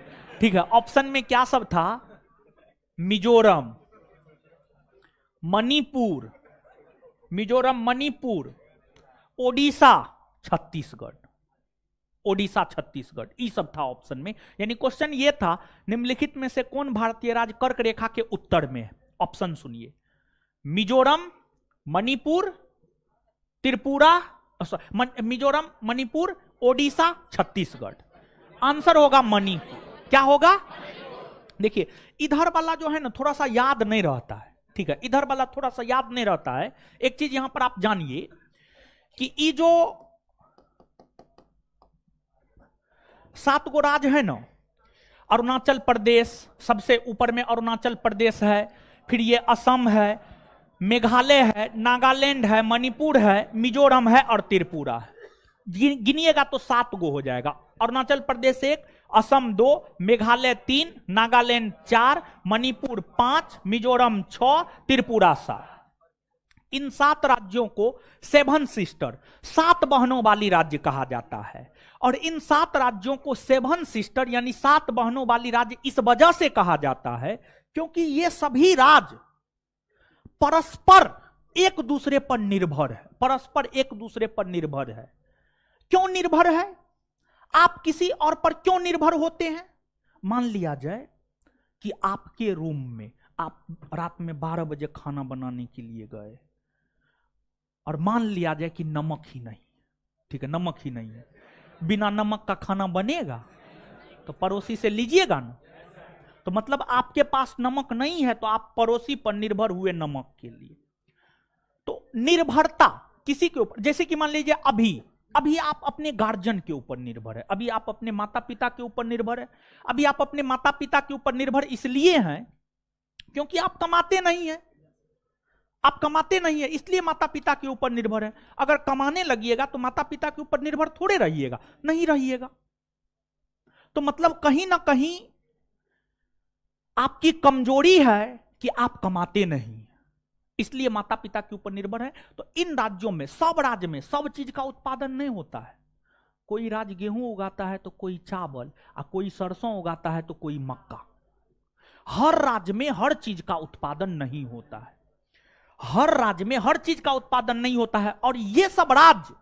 ठीक है। ऑप्शन में क्या सब था? मिजोरम, मणिपुर, मिजोरम, मणिपुर, ओडिशा, छत्तीसगढ़, ओडिशा, छत्तीसगढ़, ये सब था ऑप्शन में। यानी क्वेश्चन ये था, निम्नलिखित में से कौन भारतीय राज्य कर्क रेखा के उत्तर में है? ऑप्शन सुनिए, मिजोरम, मणिपुर, त्रिपुरा, मिजोरम, मणिपुर, ओडिशा, छत्तीसगढ़। आंसर होगा मणिपुर। क्या होगा? देखिए इधर वाला जो है ना थोड़ा सा याद नहीं रहता है, ठीक है, इधर वाला थोड़ा सा याद नहीं रहता है। एक चीज यहां पर आप जानिए कि ये जो 7 गो राज्य है ना, अरुणाचल प्रदेश सबसे ऊपर में, अरुणाचल प्रदेश है, फिर ये असम है, मेघालय है, नागालैंड है, मणिपुर है, मिजोरम है और त्रिपुरा है। गिनिएगा तो 7 गो हो जाएगा। अरुणाचल प्रदेश 1, असम 2, मेघालय 3, नागालैंड 4, मणिपुर 5, मिजोरम 6, त्रिपुरा 7। इन 7 राज्यों को 7 सिस्टर, 7 बहनों वाली राज्य कहा जाता है। और इन 7 राज्यों को 7 सिस्टर यानी 7 बहनों वाली राज्य इस वजह से कहा जाता है क्योंकि ये सभी राज्य परस्पर एक दूसरे पर निर्भर है, परस्पर एक दूसरे पर निर्भर है। क्यों निर्भर है? आप किसी और पर क्यों निर्भर होते हैं? मान लिया जाए कि आपके रूम में आप रात में 12 बजे खाना बनाने के लिए गए और मान लिया जाए कि नमक ही नहीं, ठीक है, नमक ही नहीं है। बिना नमक का खाना बनेगा? तो पड़ोसी से लीजिएगा ना। तो मतलब आपके पास नमक नहीं है तो आप पड़ोसी पर निर्भर हुए नमक के लिए। तो निर्भरता किसी के ऊपर, जैसे कि मान लीजिए अभी आप अपने गार्जियन के ऊपर निर्भर है, अभी आप अपने माता पिता के ऊपर निर्भर है। अभी आप अपने माता पिता के ऊपर निर्भर इसलिए हैं क्योंकि आप कमाते नहीं हैं, आप कमाते नहीं है इसलिए माता पिता के ऊपर निर्भर है। अगर कमाने लगिएगा तो माता पिता के ऊपर निर्भर थोड़े रहिएगा, नहीं रहिएगा। तो मतलब कहीं ना कहीं आपकी कमजोरी है कि आप कमाते नहीं, इसलिए माता पिता के ऊपर निर्भर है। तो इन राज्यों में, सब राज्य में सब चीज का उत्पादन नहीं होता है। कोई राज्य गेहूं उगाता है तो कोई चावल, और कोई सरसों उगाता है तो कोई मक्का। हर राज्य में हर चीज का उत्पादन नहीं होता है, हर राज्य में हर चीज का उत्पादन नहीं होता है। और ये सब राज्य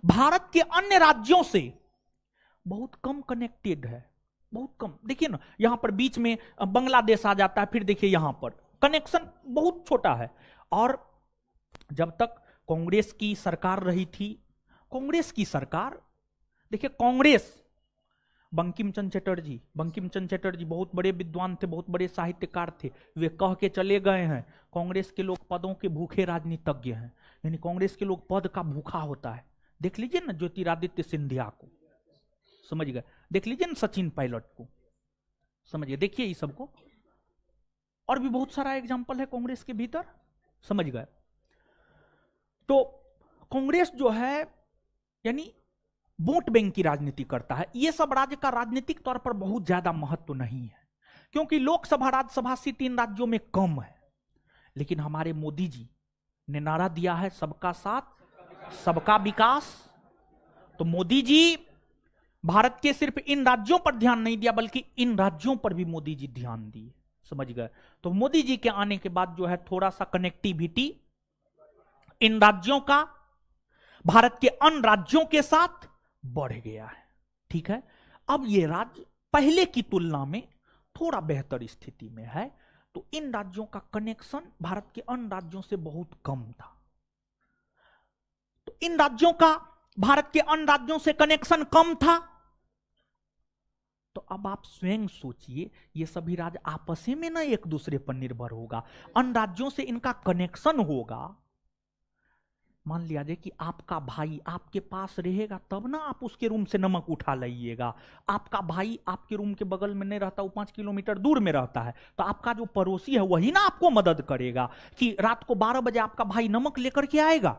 भारत के अन्य राज्यों से बहुत कम कनेक्टेड है, बहुत कम। देखिए ना, यहां पर बीच में बांग्लादेश आ जाता है, फिर देखिए यहां पर कनेक्शन बहुत छोटा है। और जब तक कांग्रेस की सरकार रही थी, कांग्रेस की सरकार, देखिए कांग्रेस, बंकिम चंद्र चटर्जी बहुत बड़े विद्वान थे, बहुत बड़े साहित्यकार थे। वे कह के चले गए हैं कांग्रेस के लोग पदों के भूखे राजनीतिज्ञ हैं, यानी कांग्रेस के लोग पद का भूखा होता है। देख लीजिए ना ज्योतिरादित्य सिंधिया को, समझ गए, देख लीजिए ना सचिन पायलट को, समझिए, देखिए ये सबको, और भी बहुत सारा एग्जाम्पल है कांग्रेस के भीतर, समझ गए। तो कांग्रेस जो है यानी वोट बैंक की राजनीति करता है। यह सब राज्य का राजनीतिक तौर पर बहुत ज्यादा महत्व नहीं है क्योंकि लोकसभा राज्यसभा सीट इन राज्यों में कम है। लेकिन हमारे मोदी जी ने नारा दिया है सबका साथ सबका विकास। तो मोदी जी भारत के सिर्फ इन राज्यों पर ध्यान नहीं दिया बल्कि इन राज्यों पर भी मोदी जी ध्यान दिए, समझ गए। तो मोदी जी के आने के बाद जो है थोड़ा सा कनेक्टिविटी इन राज्यों का भारत के अन्य राज्यों के साथ बढ़ गया है, ठीक है। अब ये राज्य पहले की तुलना में थोड़ा बेहतर स्थिति में है। तो इन राज्यों का कनेक्शन भारत के अन्य राज्यों से बहुत कम था। तो इन राज्यों का भारत के अन्य राज्यों से कनेक्शन कम था। तो अब आप स्वयं सोचिए, ये सभी राज्य आपस में ना एक दूसरे पर निर्भर होगा, अन्य राज्यों से इनका कनेक्शन होगा। मान लिया जाए कि आपका भाई आपके पास रहेगा तब ना आप उसके रूम से नमक उठा लाइएगा। आपका भाई आपके रूम के बगल में नहीं रहता, वो 5 किलोमीटर दूर में रहता है, तो आपका जो पड़ोसी है वही ना आपको मदद करेगा। कि रात को 12 बजे आपका भाई नमक लेकर के आएगा?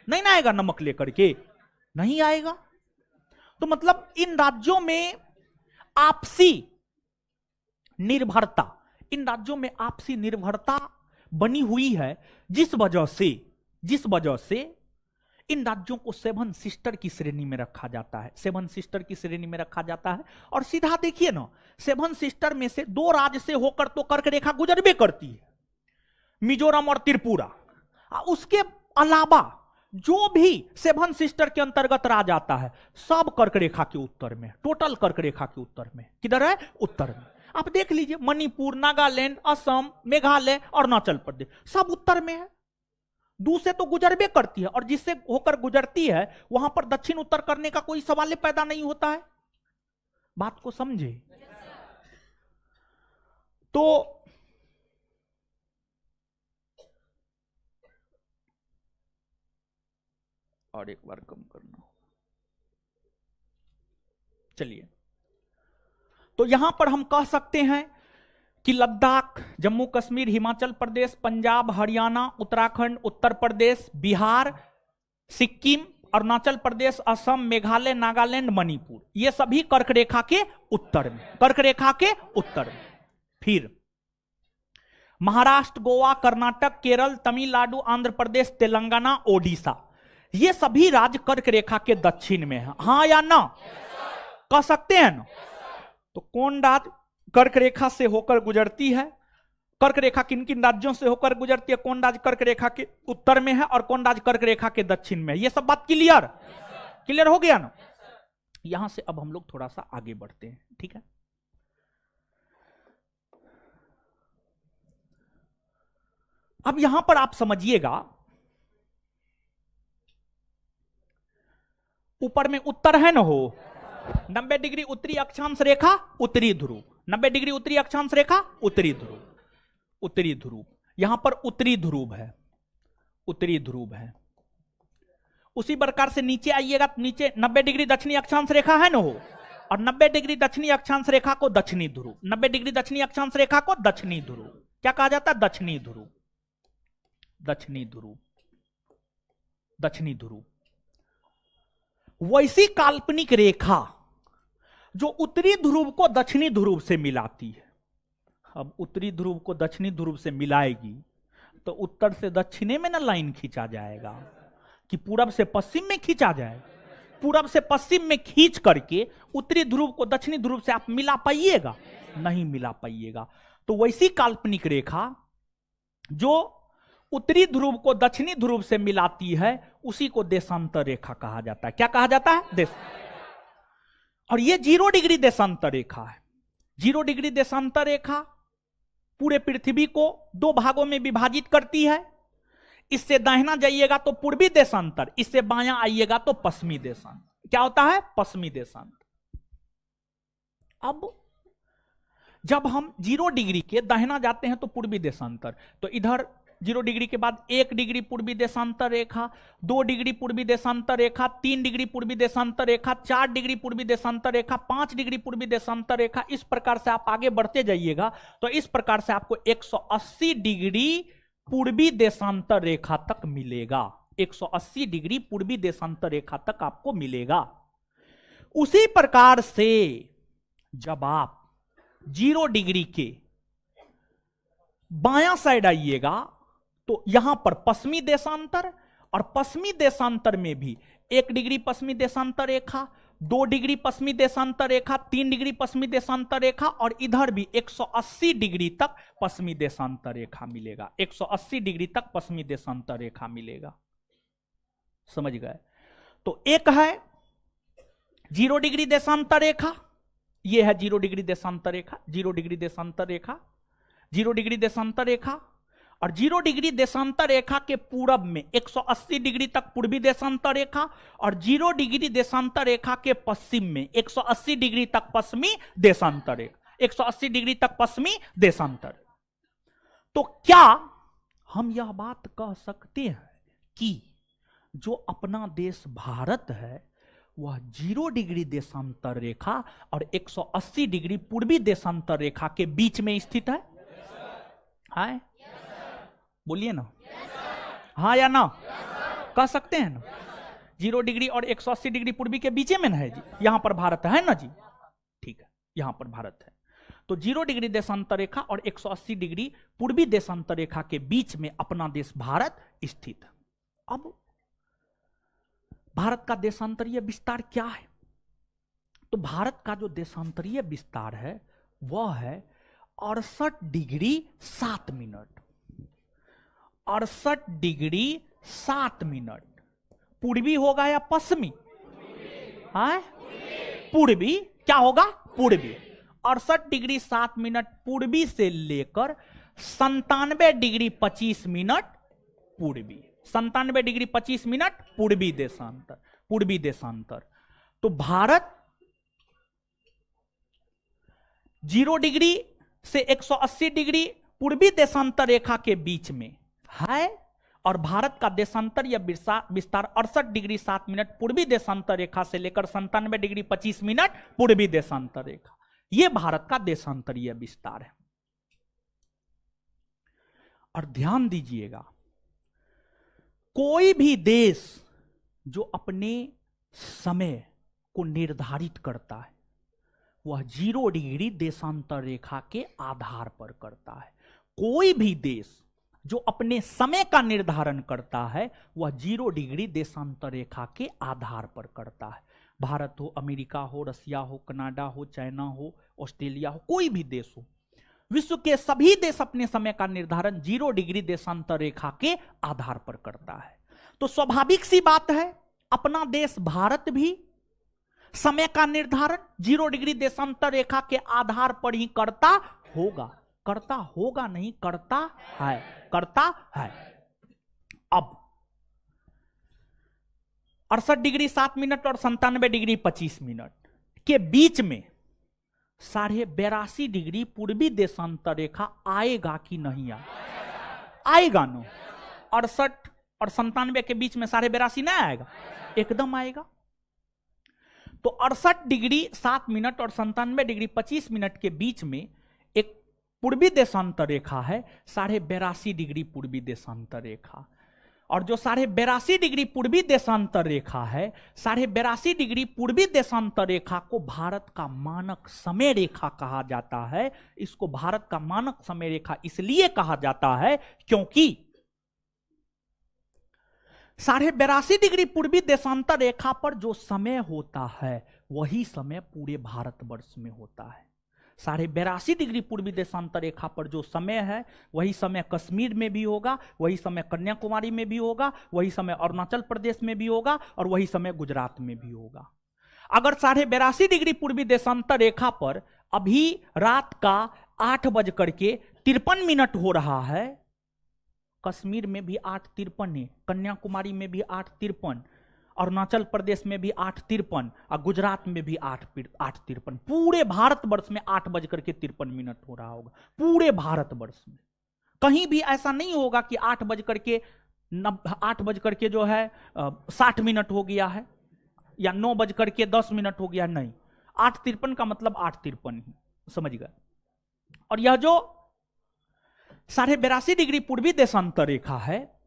नहीं ना आएगा, नमक लेकर के नहीं आएगा। तो मतलब इन राज्यों में आपसी निर्भरता, इन राज्यों में आपसी निर्भरता बनी हुई है, जिस वजह से इन राज्यों को 7 सिस्टर की श्रेणी में रखा जाता है, 7 सिस्टर की श्रेणी में रखा जाता है। और सीधा देखिए ना, 7 सिस्टर में से 2 राज्य से होकर तो कर्क रेखा गुजरबे करती है, मिजोरम और त्रिपुरा। उसके अलावा जो भी 7 सिस्टर के अंतर्गत राज्य आता है सब कर्क रेखा के उत्तर में, टोटल कर्क रेखा के उत्तर में। किधर है? उत्तर में। आप देख लीजिए, मणिपुर, नागालैंड, असम, मेघालय, अरुणाचल प्रदेश सब उत्तर में है। दूसरे तो गुजरबे करती है, और जिससे होकर गुजरती है वहां पर दक्षिण उत्तर करने का कोई सवाल पैदा नहीं होता है। बात को समझे? तो और एक बार कम करना, चलिए। तो यहां पर हम कह सकते हैं कि लद्दाख, जम्मू कश्मीर, हिमाचल प्रदेश, पंजाब, हरियाणा, उत्तराखंड, उत्तर प्रदेश, बिहार, सिक्किम, अरुणाचल प्रदेश, असम, मेघालय, नागालैंड, मणिपुर, ये सभी कर्क रेखा के उत्तर में, कर्क रेखा के उत्तर में। फिर महाराष्ट्र, गोवा, कर्नाटक, केरल, तमिलनाडु, आंध्र प्रदेश, तेलंगाना, ओडिशा, ये सभी राज्य कर्क रेखा के दक्षिण में है। हाँ या ना? कह सकते हैं ना? तो कौन राज्य कर्क रेखा से होकर गुजरती है? कर्क रेखा किन किन राज्यों से होकर गुजरती है? कौन राज्य कर्क रेखा के उत्तर में है और कौन राज्य कर्क रेखा के दक्षिण में है? ये सब बात क्लियर क्लियर हो गया ना? यहां से अब हम लोग थोड़ा सा आगे बढ़ते हैं, ठीक है? अब यहां पर आप समझिएगा, ऊपर में उत्तर है ना हो, 90 डिग्री उत्तरी अक्षांश रेखा उत्तरी ध्रुव, 90 डिग्री उत्तरी अक्षांश रेखा उत्तरी ध्रुव, उत्तरी ध्रुव, यहां पर उत्तरी ध्रुव है, उत्तरी ध्रुव है। उसी प्रकार से नीचे आइएगा तो नीचे 90 डिग्री दक्षिणी अक्षांश रेखा है ना हो, और 90 डिग्री दक्षिणी अक्षांश रेखा को दक्षिणी ध्रुव, 90 डिग्री दक्षिणी अक्षांश रेखा को दक्षिणी ध्रुव क्या कहा जाता है? दक्षिणी ध्रुव, दक्षिणी ध्रुव, दक्षिणी ध्रुव। वैसी काल्पनिक रेखा जो उत्तरी ध्रुव को दक्षिणी ध्रुव से मिलाती है। अब उत्तरी ध्रुव को दक्षिणी ध्रुव से मिलाएगी तो उत्तर से दक्षिणे में ना लाइन खींचा जाएगा कि पूरब से पश्चिम में खींचा जाए? पूरब से पश्चिम में खींच करके उत्तरी ध्रुव को दक्षिणी ध्रुव से आप मिला पाइएगा? नहीं मिला पाइएगा। तो वैसी काल्पनिक रेखा जो उत्तरी ध्रुव को दक्षिणी ध्रुव से मिलाती है उसी को देशांतर रेखा कहा जाता है। क्या कहा जाता है? देश। और ये 0 डिग्री देशांतर रेखा है। 0 डिग्री देशांतर रेखा पूरे पृथ्वी को 2 भागों में विभाजित करती है। इससे दाहिना जाइएगा तो पूर्वी देशांतर, इससे बायां आइएगा तो पश्चिमी देशांतर। क्या होता है? पश्चिमी देशांतर। अब जब हम 0 डिग्री के दाहिना जाते हैं तो पूर्वी देशांतर, तो इधर 0 डिग्री के बाद 1 डिग्री पूर्वी देशांतर रेखा, 2 डिग्री पूर्वी देशांतर रेखा, 3 डिग्री पूर्वी देशांतर रेखा, 4 डिग्री पूर्वी देशांतर रेखा, 5 डिग्री पूर्वी देशांतर रेखा। इस प्रकार से आप आगे बढ़ते जाइएगा तो इस प्रकार से आपको 180 डिग्री पूर्वी देशांतर रेखा तक मिलेगा। 180 डिग्री पूर्वी देशांतर रेखा तक आपको मिलेगा। उसी प्रकार से जब आप 0 डिग्री के बायां साइड आइएगा तो यहां पर पश्चिमी देशांतर, और पश्चिमी देशांतर में भी 1 डिग्री पश्चिमी देशांतर रेखा, 2 डिग्री पश्चिमी देशांतर रेखा, 3 डिग्री पश्चिमी देशांतर रेखा, और इधर भी 180 डिग्री तक पश्चिमी देशांतर रेखा मिलेगा। 180 डिग्री तक पश्चिमी देशांतर रेखा मिलेगा। समझ गए? तो एक है 0 डिग्री देशांतर रेखा, यह है 0 डिग्री देशांतर रेखा, 0 डिग्री देशांतर रेखा, 0 डिग्री देशांतर रेखा, और 0 डिग्री देशांतर रेखा के पूरब में 180 डिग्री तक पूर्वी देशांतर रेखा, और 0 डिग्री देशांतर रेखा के पश्चिम में 180 डिग्री तक पश्चिमी देशांतर रेखा, 180 डिग्री तक पश्चिमी देशांतर। तो क्या हम यह बात कह सकते हैं कि जो अपना देश भारत है वह 0 डिग्री देशांतर रेखा और 180 डिग्री पूर्वी देशांतर रेखा के बीच में स्थित है? हाय बोलिए ना, हाँ या ना? कह सकते हैं ना? 0 डिग्री और 180 डिग्री पूर्वी के बीच में है जी, यहां पर भारत है ना जी? ठीक है, यहां पर भारत है। तो 0 डिग्री देशांतर रेखा और 180 डिग्री पूर्वी देशांतर रेखा के बीच में अपना देश भारत स्थित है। अब भारत का देशांतरीय विस्तार क्या है? तो भारत का जो देशांतरीय विस्तार है वह है 68 डिग्री 7 मिनट, 68 डिग्री 7 मिनट। पूर्वी होगा या पश्चिमी? हाँ, पूर्वी। क्या होगा? पूर्वी। 68 डिग्री 7 मिनट पूर्वी से लेकर 97 डिग्री 25 मिनट पूर्वी, 97 डिग्री 25 मिनट पूर्वी देशांतर, पूर्वी देशांतर। तो भारत 0 डिग्री से 180 डिग्री पूर्वी देशांतर रेखा के बीच में है, और भारत का देशांतर या विस्तार 68 डिग्री 7 मिनट पूर्वी देशांतर रेखा से लेकर 97 डिग्री 25 मिनट पूर्वी देशांतर रेखा, यह भारत का देशांतरीय विस्तार है। और ध्यान दीजिएगा, कोई भी देश जो अपने समय को निर्धारित करता है वह 0 डिग्री देशांतर रेखा के आधार पर करता है। कोई भी देश जो अपने समय का निर्धारण करता है वह 0 डिग्री देशांतर रेखा के आधार पर करता है। भारत हो, अमेरिका हो, रसिया हो, कनाडा हो, चाइना हो, ऑस्ट्रेलिया हो, कोई भी देश हो, विश्व के सभी देश अपने समय का निर्धारण 0 डिग्री देशांतर रेखा के आधार पर करता है। तो स्वाभाविक सी बात है अपना देश भारत भी समय का निर्धारण 0 डिग्री देशांतर रेखा के आधार पर ही करता होगा। करता होगा नहीं, करता है, करता है। अब 68 डिग्री 7 मिनट और 97 डिग्री 25 मिनट के बीच में 82.5 डिग्री पूर्वी देशांतर रेखा आएगा कि नहीं आएगा? नो 68 और 97 के बीच में 82.5 नहीं आएगा? एकदम आएगा। तो 68 डिग्री 7 मिनट और 97 डिग्री 25 मिनट के बीच में एक पूर्वी देशांतर रेखा है, 82.5 डिग्री पूर्वी देशांतर रेखा। और जो 82.5 डिग्री पूर्वी देशांतर रेखा है, 82.5 डिग्री पूर्वी देशांतर रेखा को भारत का मानक समय रेखा कहा जाता है। इसको भारत का मानक समय रेखा इसलिए कहा जाता है क्योंकि 82.5 डिग्री पूर्वी देशांतर रेखा पर जो समय होता है वही समय पूरे भारतवर्ष में होता है। 82.5 डिग्री पूर्वी देशांतर रेखा पर जो समय है वही समय कश्मीर में भी होगा, वही समय कन्याकुमारी में भी होगा, वही समय अरुणाचल प्रदेश में भी होगा और वही समय गुजरात में भी होगा। अगर 82.5 डिग्री पूर्वी देशांतर रेखा पर अभी रात का 8:53 हो रहा है, कश्मीर में भी 8:53 है, कन्याकुमारी में भी 8:53, अरुणाचल प्रदेश में भी 8:53 और गुजरात में भी 8:53। पूरे भारतवर्ष में 8:53 हो रहा होगा। पूरे भारतवर्ष में कहीं भी ऐसा नहीं होगा कि 8:00 जो है 60 मिनट हो गया है या 9:10 हो गया। नहीं, 8:53 का मतलब 8:53 ही, समझ गए। और यह जो 82.5 डिग्री पूर्वी देशांतर रेखा है,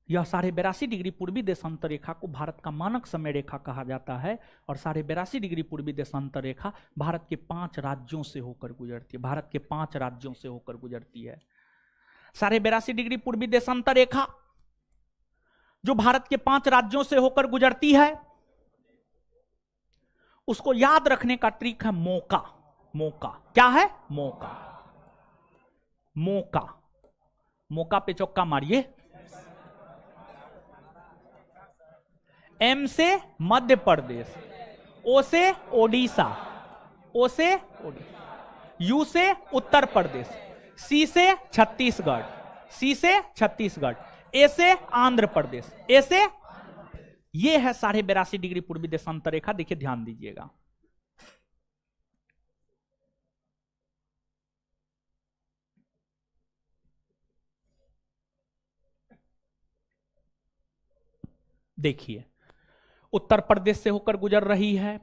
यह 82.5 डिग्री पूर्वी देशांतर रेखा को भारत का मानक समय रेखा कहा जाता है। और 82.5 डिग्री पूर्वी देशांतर रेखा भारत के 5 राज्यों से होकर गुजरती है। भारत के 5 राज्यों से होकर गुजरती है। 82.5 डिग्री पूर्वी देशांतर रेखा जो भारत के 5 राज्यों से होकर गुजरती है, उसको याद रखने का ट्रिक है मौका। मौका क्या है? मौका। मौका, मौका पे चौका मारिए। एम से मध्य प्रदेश, ओ से ओडिशा, ओ से ओडिशा, यू से उत्तर प्रदेश, सी से छत्तीसगढ़, सी से छत्तीसगढ़, ए से आंध्र प्रदेश, ए से, ये है 82.5 डिग्री पूर्वी देशांतर रेखा। देखिए ध्यान दीजिएगा। देखिए, उत्तर प्रदेश से होकर गुजर रही है,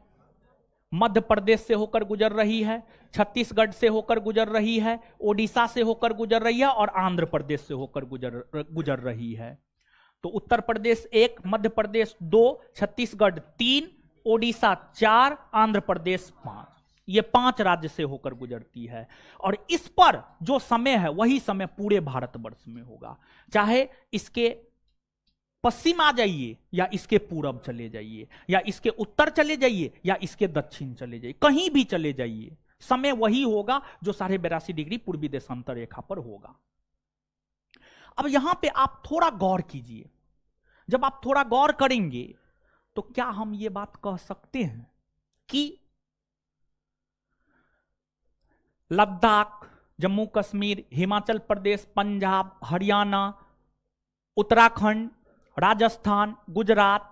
मध्य प्रदेश से होकर गुजर रही है, छत्तीसगढ़ से होकर गुजर रही है, ओडिशा से होकर गुजर रही है और आंध्र प्रदेश से होकर गुजर रही है। तो उत्तर प्रदेश 1, मध्य प्रदेश 2, छत्तीसगढ़ 3, ओडिशा 4, आंध्र प्रदेश 5। ये 5 राज्य से होकर गुजरती है। और इस पर जो समय है वही समय पूरे भारतवर्ष में होगा। चाहे इसके पश्चिम आ जाइए या इसके पूरब चले जाइए या इसके उत्तर चले जाइए या इसके दक्षिण चले जाइए, कहीं भी चले जाइए, समय वही होगा जो 82.5 डिग्री पूर्वी देशांतर रेखा पर होगा। अब यहां पे आप थोड़ा गौर कीजिए। जब आप थोड़ा गौर करेंगे तो क्या हम ये बात कह सकते हैं कि लद्दाख, जम्मू कश्मीर, हिमाचल प्रदेश, पंजाब, हरियाणा, उत्तराखंड, राजस्थान, गुजरात,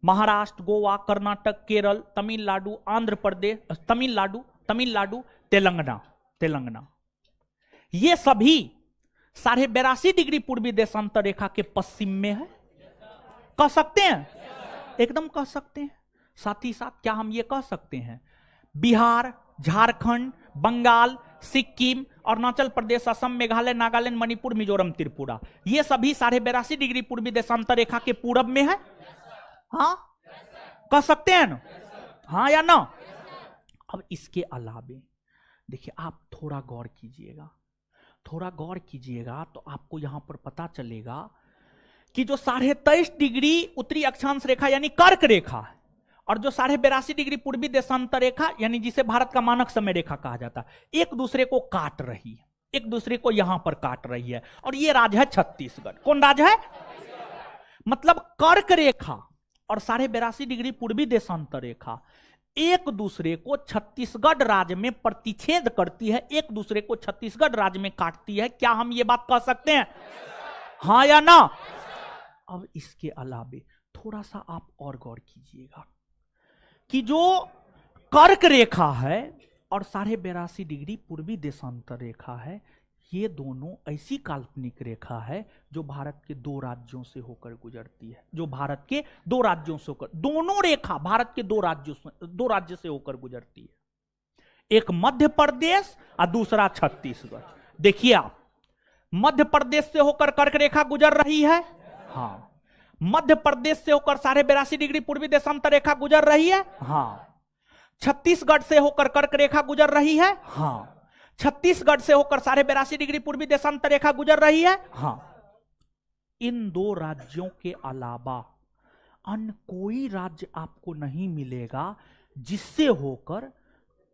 महाराष्ट्र, गोवा, कर्नाटक, केरल, तमिलनाडु, आंध्र प्रदेश, तमिलनाडु, तेलंगाना, ये सभी 82.5 डिग्री पूर्वी देशांतर रेखा के पश्चिम में है? कह सकते हैं? एकदम कह सकते हैं। साथ ही साथ क्या हम ये कह सकते हैं बिहार, झारखंड, बंगाल, सिक्किम, अरुणाचल प्रदेश, असम, मेघालय, नागालैंड, मणिपुर, मिजोरम, त्रिपुरा, ये सभी 82.5 डिग्री पूर्वी देशांतर रेखा के पूरब में है? हाँ, कह सकते हैं ना? हाँ या ना? अब इसके अलावे देखिए, आप थोड़ा गौर कीजिएगा थोड़ा गौर कीजिएगा तो आपको यहां पर पता चलेगा कि जो 23.5 डिग्री उत्तरी अक्षांश रेखा यानी कर्क रेखा है और जो 82.5 डिग्री पूर्वी देशांतर रेखा यानी जिसे भारत का मानक समय रेखा कहा जाता है, एक दूसरे को काट रही है, एक दूसरे को यहां पर काट रही है। और ये राज्य है छत्तीसगढ़। कौन राज्य है? मतलब कर्क रेखा और 82.5 डिग्री पूर्वी देशांतर रेखा एक दूसरे को छत्तीसगढ़ राज्य में प्रतिच्छेद करती है, एक दूसरे को छत्तीसगढ़ राज्य में काटती है। क्या हम ये बात कह सकते हैं? हाँ या ना? अब इसके अलावे थोड़ा सा आप और गौर कीजिएगा कि जो कर्क रेखा है और 82.5 डिग्री पूर्वी देशांतर रेखा है, ये दोनों ऐसी काल्पनिक रेखा है जो भारत के दो राज्यों से होकर गुजरती है, जो भारत के दो राज्यों से होकर, दोनों रेखा भारत के दो राज्य से होकर गुजरती है। एक मध्य प्रदेश और दूसरा छत्तीसगढ़। देखिए आप, मध्य प्रदेश से होकर कर्क रेखा गुजर रही है। हाँ, मध्य प्रदेश से होकर 82.5 डिग्री पूर्वी देशांतर रेखा गुजर रही है। हाँ, छत्तीसगढ़ से होकर कर्क रेखा गुजर रही है। हाँ, छत्तीसगढ़ से होकर 82.5 डिग्री पूर्वी देशांतर रेखा गुजर रही है। हाँ, इन दो राज्यों के अलावा अन्य कोई राज्य आपको नहीं मिलेगा जिससे होकर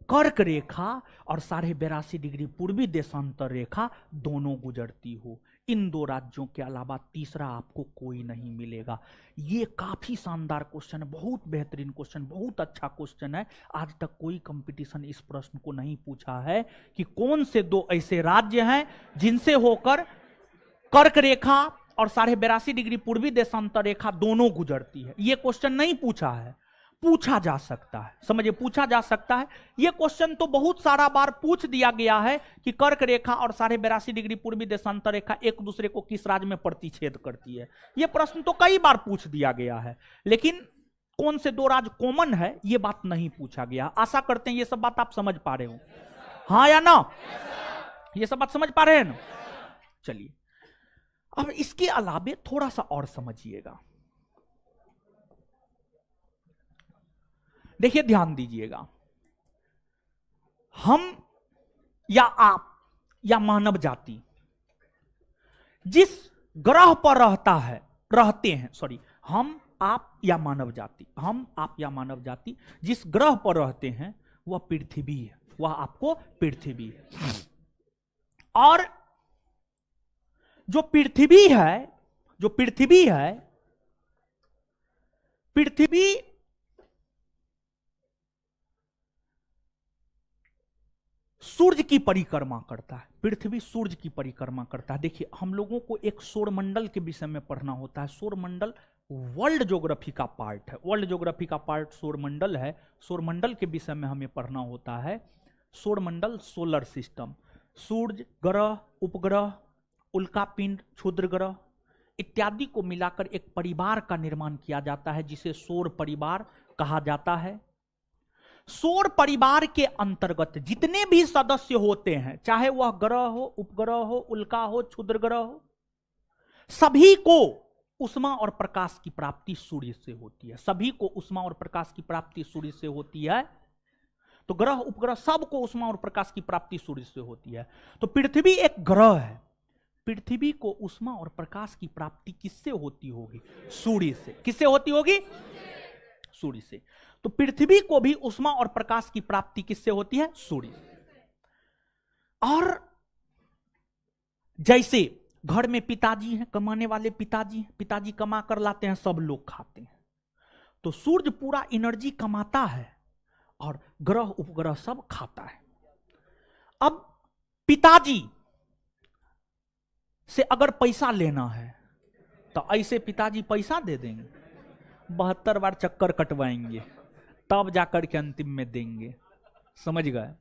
कर्क रेखा और 82.5 डिग्री पूर्वी देशांतर रेखा दोनों गुजरती हो। इन दो राज्यों के अलावा तीसरा आपको कोई नहीं मिलेगा। ये काफी शानदार क्वेश्चन है, बहुत बेहतरीन क्वेश्चन, बहुत अच्छा क्वेश्चन है। आज तक कोई कंपटीशन इस प्रश्न को नहीं पूछा है कि कौन से दो ऐसे राज्य हैं जिनसे होकर कर्क रेखा और 82.5 डिग्री पूर्वी देशांतर रेखा दोनों गुजरती है। यह क्वेश्चन नहीं पूछा है, पूछा जा सकता है। समझिए, पूछा जा सकता है। यह क्वेश्चन तो बहुत सारा बार पूछ दिया गया है कि कर्क रेखा और 82.5 डिग्री पूर्वी देशांतर रेखा एक दूसरे को किस राज्य में प्रतिच्छेद करती है। यह प्रश्न तो कई बार पूछ दिया गया है, लेकिन कौन से दो राज्य कॉमन है यह बात नहीं पूछा गया। आशा करते हैं यह सब बात आप समझ पा रहे हो, हाँ या ना? यह सब बात समझ पा रहे हैं ना? चलिए, अब इसके अलावे थोड़ा सा और समझिएगा। देखिए, ध्यान दीजिएगा, हम या आप या मानव जाति जिस ग्रह पर हम आप या मानव जाति जिस ग्रह पर रहते हैं वह पृथ्वी है, वह आपको पृथ्वी है। और जो पृथ्वी है, पृथ्वी सूर्य की परिक्रमा करता है। पृथ्वी सूर्य की परिक्रमा करता है। देखिए, हम लोगों को एक सौरमंडल के विषय में पढ़ना होता है। सौरमंडल वर्ल्ड ज्योग्राफी का पार्ट है, वर्ल्ड ज्योग्राफी का पार्ट सौरमंडल है। सौरमंडल के विषय में हमें पढ़ना होता है। सौरमंडल, सोलर सिस्टम, सूर्य, ग्रह, उपग्रह, उल्कापिंड, क्षुद्र ग्रह इत्यादि को मिलाकर एक परिवार का निर्माण किया जाता है जिसे सौर परिवार कहा जाता है। सौर परिवार के अंतर्गत जितने भी सदस्य होते हैं, चाहे वह ग्रह हो, उपग्रह हो, उल्का हो, क्षुद्र ग्रह हो, सभी को उष्मा और प्रकाश की प्राप्ति सूर्य से होती है। सभी को उष्मा और प्रकाश की प्राप्ति सूर्य से होती है। तो ग्रह, उपग्रह सबको उष्मा और प्रकाश की प्राप्ति सूर्य से होती है। तो पृथ्वी एक ग्रह है। पृथ्वी को उष्मा और प्रकाश की प्राप्ति किससे होती होगी? सूर्य से। किससे होती होगी? सूर्य से। तो पृथ्वी को भी उष्मा और प्रकाश की प्राप्ति किससे होती है? सूर्य से। और जैसे घर में पिताजी हैं, कमाने वाले पिताजी हैं, पिताजी कमा कर लाते हैं, सब लोग खाते हैं। तो सूर्य पूरा एनर्जी कमाता है और ग्रह, उपग्रह सब खाता है। अब पिताजी से अगर पैसा लेना है तो ऐसे पिताजी पैसा दे देंगे? 72 बार चक्कर कटवाएंगे तब जाकर के अंतिम में देंगे। समझ गए?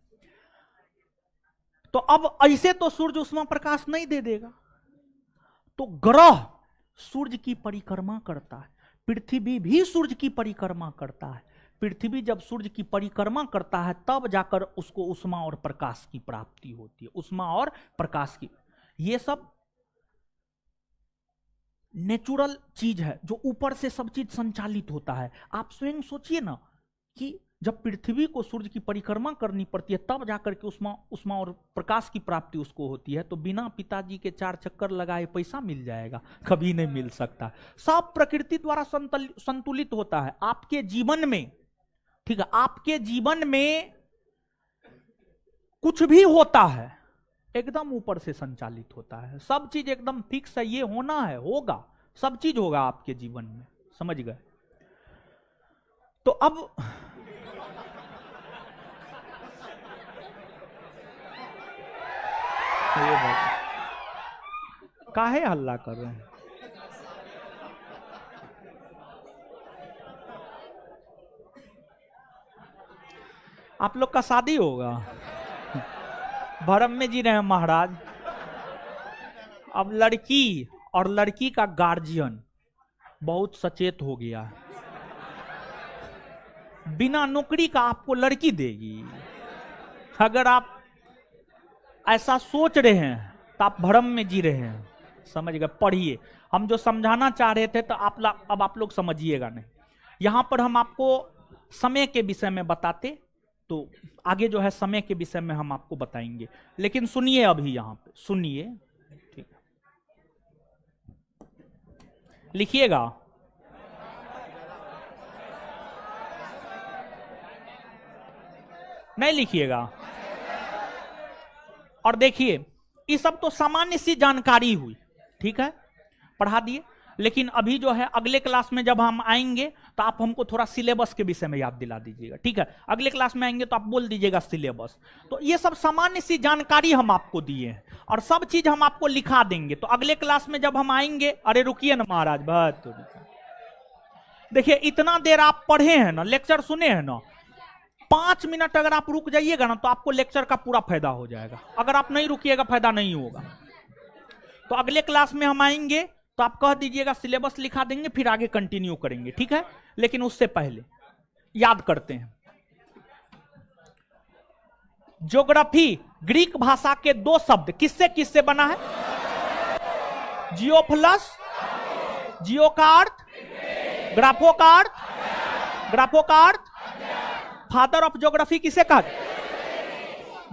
तो अब ऐसे तो सूर्य उष्मा प्रकाश नहीं दे देगा। तो ग्रह सूर्य की परिक्रमा करता है, पृथ्वी भी सूर्य की परिक्रमा करता है। पृथ्वी जब सूर्य की परिक्रमा करता है तब जाकर उसको उष्मा और प्रकाश की प्राप्ति होती है। उष्मा और प्रकाश की, ये सब नेचुरल चीज है जो ऊपर से सब चीज संचालित होता है। आप स्वयं सोचिए ना कि जब पृथ्वी को सूर्य की परिक्रमा करनी पड़ती है तब जाकर के उष्मा और प्रकाश की प्राप्ति उसको होती है। तो बिना पिताजी के 4 चक्कर लगाए पैसा मिल जाएगा? कभी नहीं मिल सकता। सब प्रकृति द्वारा संतुलित होता है। आपके जीवन में, ठीक है, आपके जीवन में कुछ भी होता है एकदम ऊपर से संचालित होता है। सब चीज एकदम फिक्स है, ये होना है, होगा, सब चीज होगा आपके जीवन में, समझ गए? तो अब काहे हल्ला कर रहे हैं? आप लोग का शादी होगा? भरम में जी रहे हैं महाराज। अब लड़की और लड़की का गार्जियन बहुत सचेत हो गया है। बिना नौकरी का आपको लड़की देगी? अगर आप ऐसा सोच रहे हैं तो आप भ्रम में जी रहे हैं, समझ गए? पढ़िए, हम जो समझाना चाह रहे थे तो अब आप लोग समझिएगा नहीं। यहां पर हम आपको समय के विषय में बताते तो आगे जो है समय के विषय में हम आपको बताएंगे, लेकिन सुनिए अभी यहां पे सुनिए, ठीक है? लिखिएगा। नहीं लिखिएगा। और देखिए, ये सब तो सामान्य सी जानकारी हुई, ठीक है, पढ़ा दिए। लेकिन अभी जो है अगले क्लास में जब हम आएंगे तो आप हमको थोड़ा सिलेबस के विषय में याद दिला दीजिएगा, ठीक है? अगले क्लास में आएंगे तो आप बोल दीजिएगा सिलेबस। तो ये सब सामान्य सी जानकारी हम आपको दिए हैं और सब चीज हम आपको लिखा देंगे। तो अगले क्लास में जब हम आएंगे, अरे रुकिए ना महाराज, बहुत देखिए, इतना देर आप पढ़े हैं ना, लेक्चर सुने हैं ना, 5 मिनट अगर आप रुक जाइएगा ना तो आपको लेक्चर का पूरा फायदा हो जाएगा। अगर आप नहीं रुकिएगा फायदा नहीं होगा। तो अगले क्लास में हम आएंगे तो आप कह दीजिएगा सिलेबस लिखा देंगे, फिर आगे कंटिन्यू करेंगे, ठीक है? लेकिन उससे पहले याद करते हैं। ज्योग्राफी ग्रीक भाषा के 2 शब्द किससे किससे बना है? जियो प्लस जियो का अर्थ, ग्राफो का अर्थ, ग्राफो का अर्थ। फादर ऑफ ज्योग्राफी किसे कहा?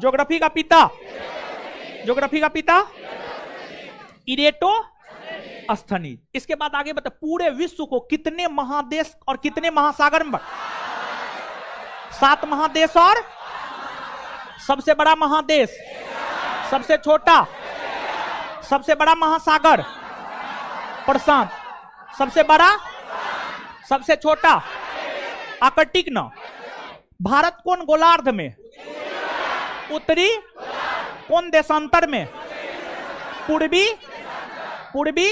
ज्योग्राफी का पिता, ज्योग्राफी का पिता इरेटो अस्थनीज। इसके बाद आगे बता, पूरे विश्व को कितने महादेश और कितने महासागर में? 7 महादेश और सबसे बड़ा महादेश, सबसे छोटा, सबसे बड़ा महासागर प्रशांत, सबसे बड़ा, सबसे छोटा आर्कटिक ना। भारत कौन गोलार्ध में? उत्तरी। कौन देशांतर में? पूर्वी। पूर्वी।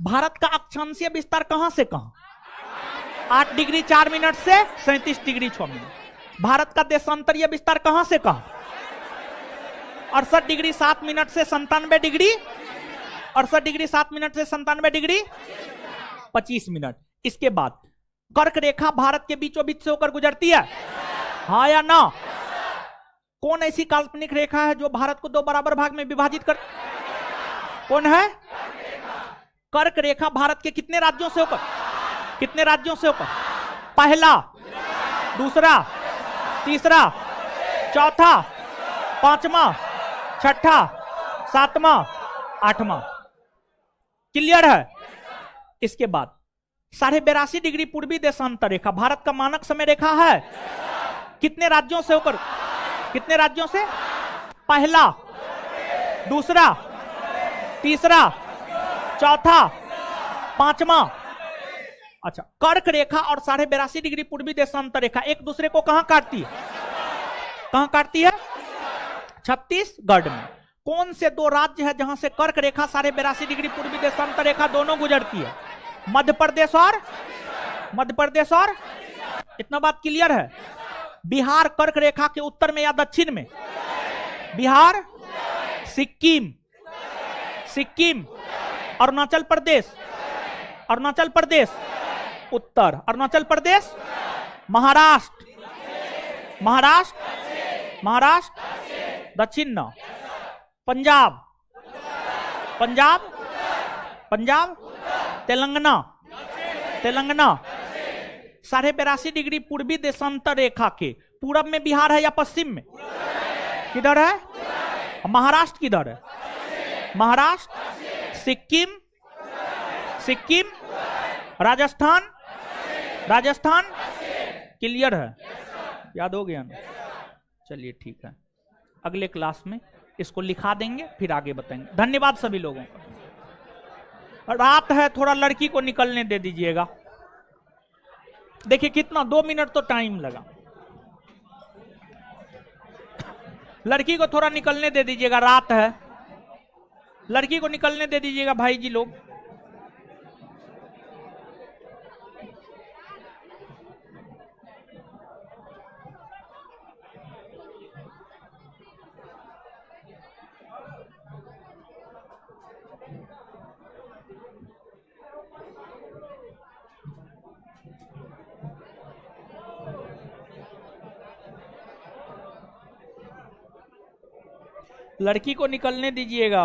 भारत का अक्षांशीय विस्तार कहां से कहां? 8 डिग्री 4 मिनट से 37 डिग्री 6 मिनट। भारत का देशांतरीय विस्तार कहां से कहां? 68 डिग्री 7 मिनट से 97 डिग्री, 68 डिग्री 7 मिनट से 97 डिग्री 25 मिनट। इसके बाद कर्क रेखा भारत के बीचों बीच से होकर गुजरती है, हाँ या ना? कौन ऐसी काल्पनिक रेखा है जो भारत को 2 बराबर भाग में विभाजित कर? कौन है? कर्क रेखा भारत के कितने राज्यों से होकर? कितने राज्यों से होकर? पहला, दूसरा, तीसरा, चौथा, पांचवा, छठा, सातवां, आठवां। क्लियर है? इसके बाद 82.5 डिग्री पूर्वी देशांतर रेखा भारत का मानक समय रेखा है। कितने राज्यों से होकर? कितने राज्यों से? पहला, दूसरा, तीसरा, चौथा, पांचवा। अच्छा, कर्क रेखा और 82.5 डिग्री पूर्वी देशांतर रेखा एक दूसरे को कहां काटती है? कहां काटती है? छत्तीसगढ़ में। कौन से 2 राज्य है जहां से कर्क रेखा 82.5 डिग्री पूर्वी देशांतर रेखा दोनों गुजरती है? मध्य प्रदेश और मध्य प्रदेश और इतना बात क्लियर है? बिहार कर्क रेखा के उत्तर में या दक्षिण में? बिहार, सिक्किम, सिक्किम, अरुणाचल प्रदेश, अरुणाचल प्रदेश उत्तर, अरुणाचल प्रदेश, महाराष्ट्र, महाराष्ट्र, महाराष्ट्र दक्षिण न, पंजाब, पंजाब, पंजाब, तेलंगाना, तेलंगाना, 82.5 डिग्री पूर्वी देशांतर रेखा के पूरब में बिहार है या पश्चिम में? किधर है? महाराष्ट्र किधर है? महाराष्ट्र, सिक्किम, सिक्किम, राजस्थान, राजस्थान क्लियर है? याद हो गया ना? चलिए ठीक है, अगले क्लास में इसको लिखा देंगे, फिर आगे बताएंगे। धन्यवाद सभी लोगों का। रात है, थोड़ा लड़की को निकलने दे दीजिएगा। देखिए कितना 2 मिनट तो टाइम लगा। लड़की को थोड़ा निकलने दे दीजिएगा, रात है, लड़की को निकलने दे दीजिएगा भाई जी लोग। लड़की को निकलने दीजिएगा।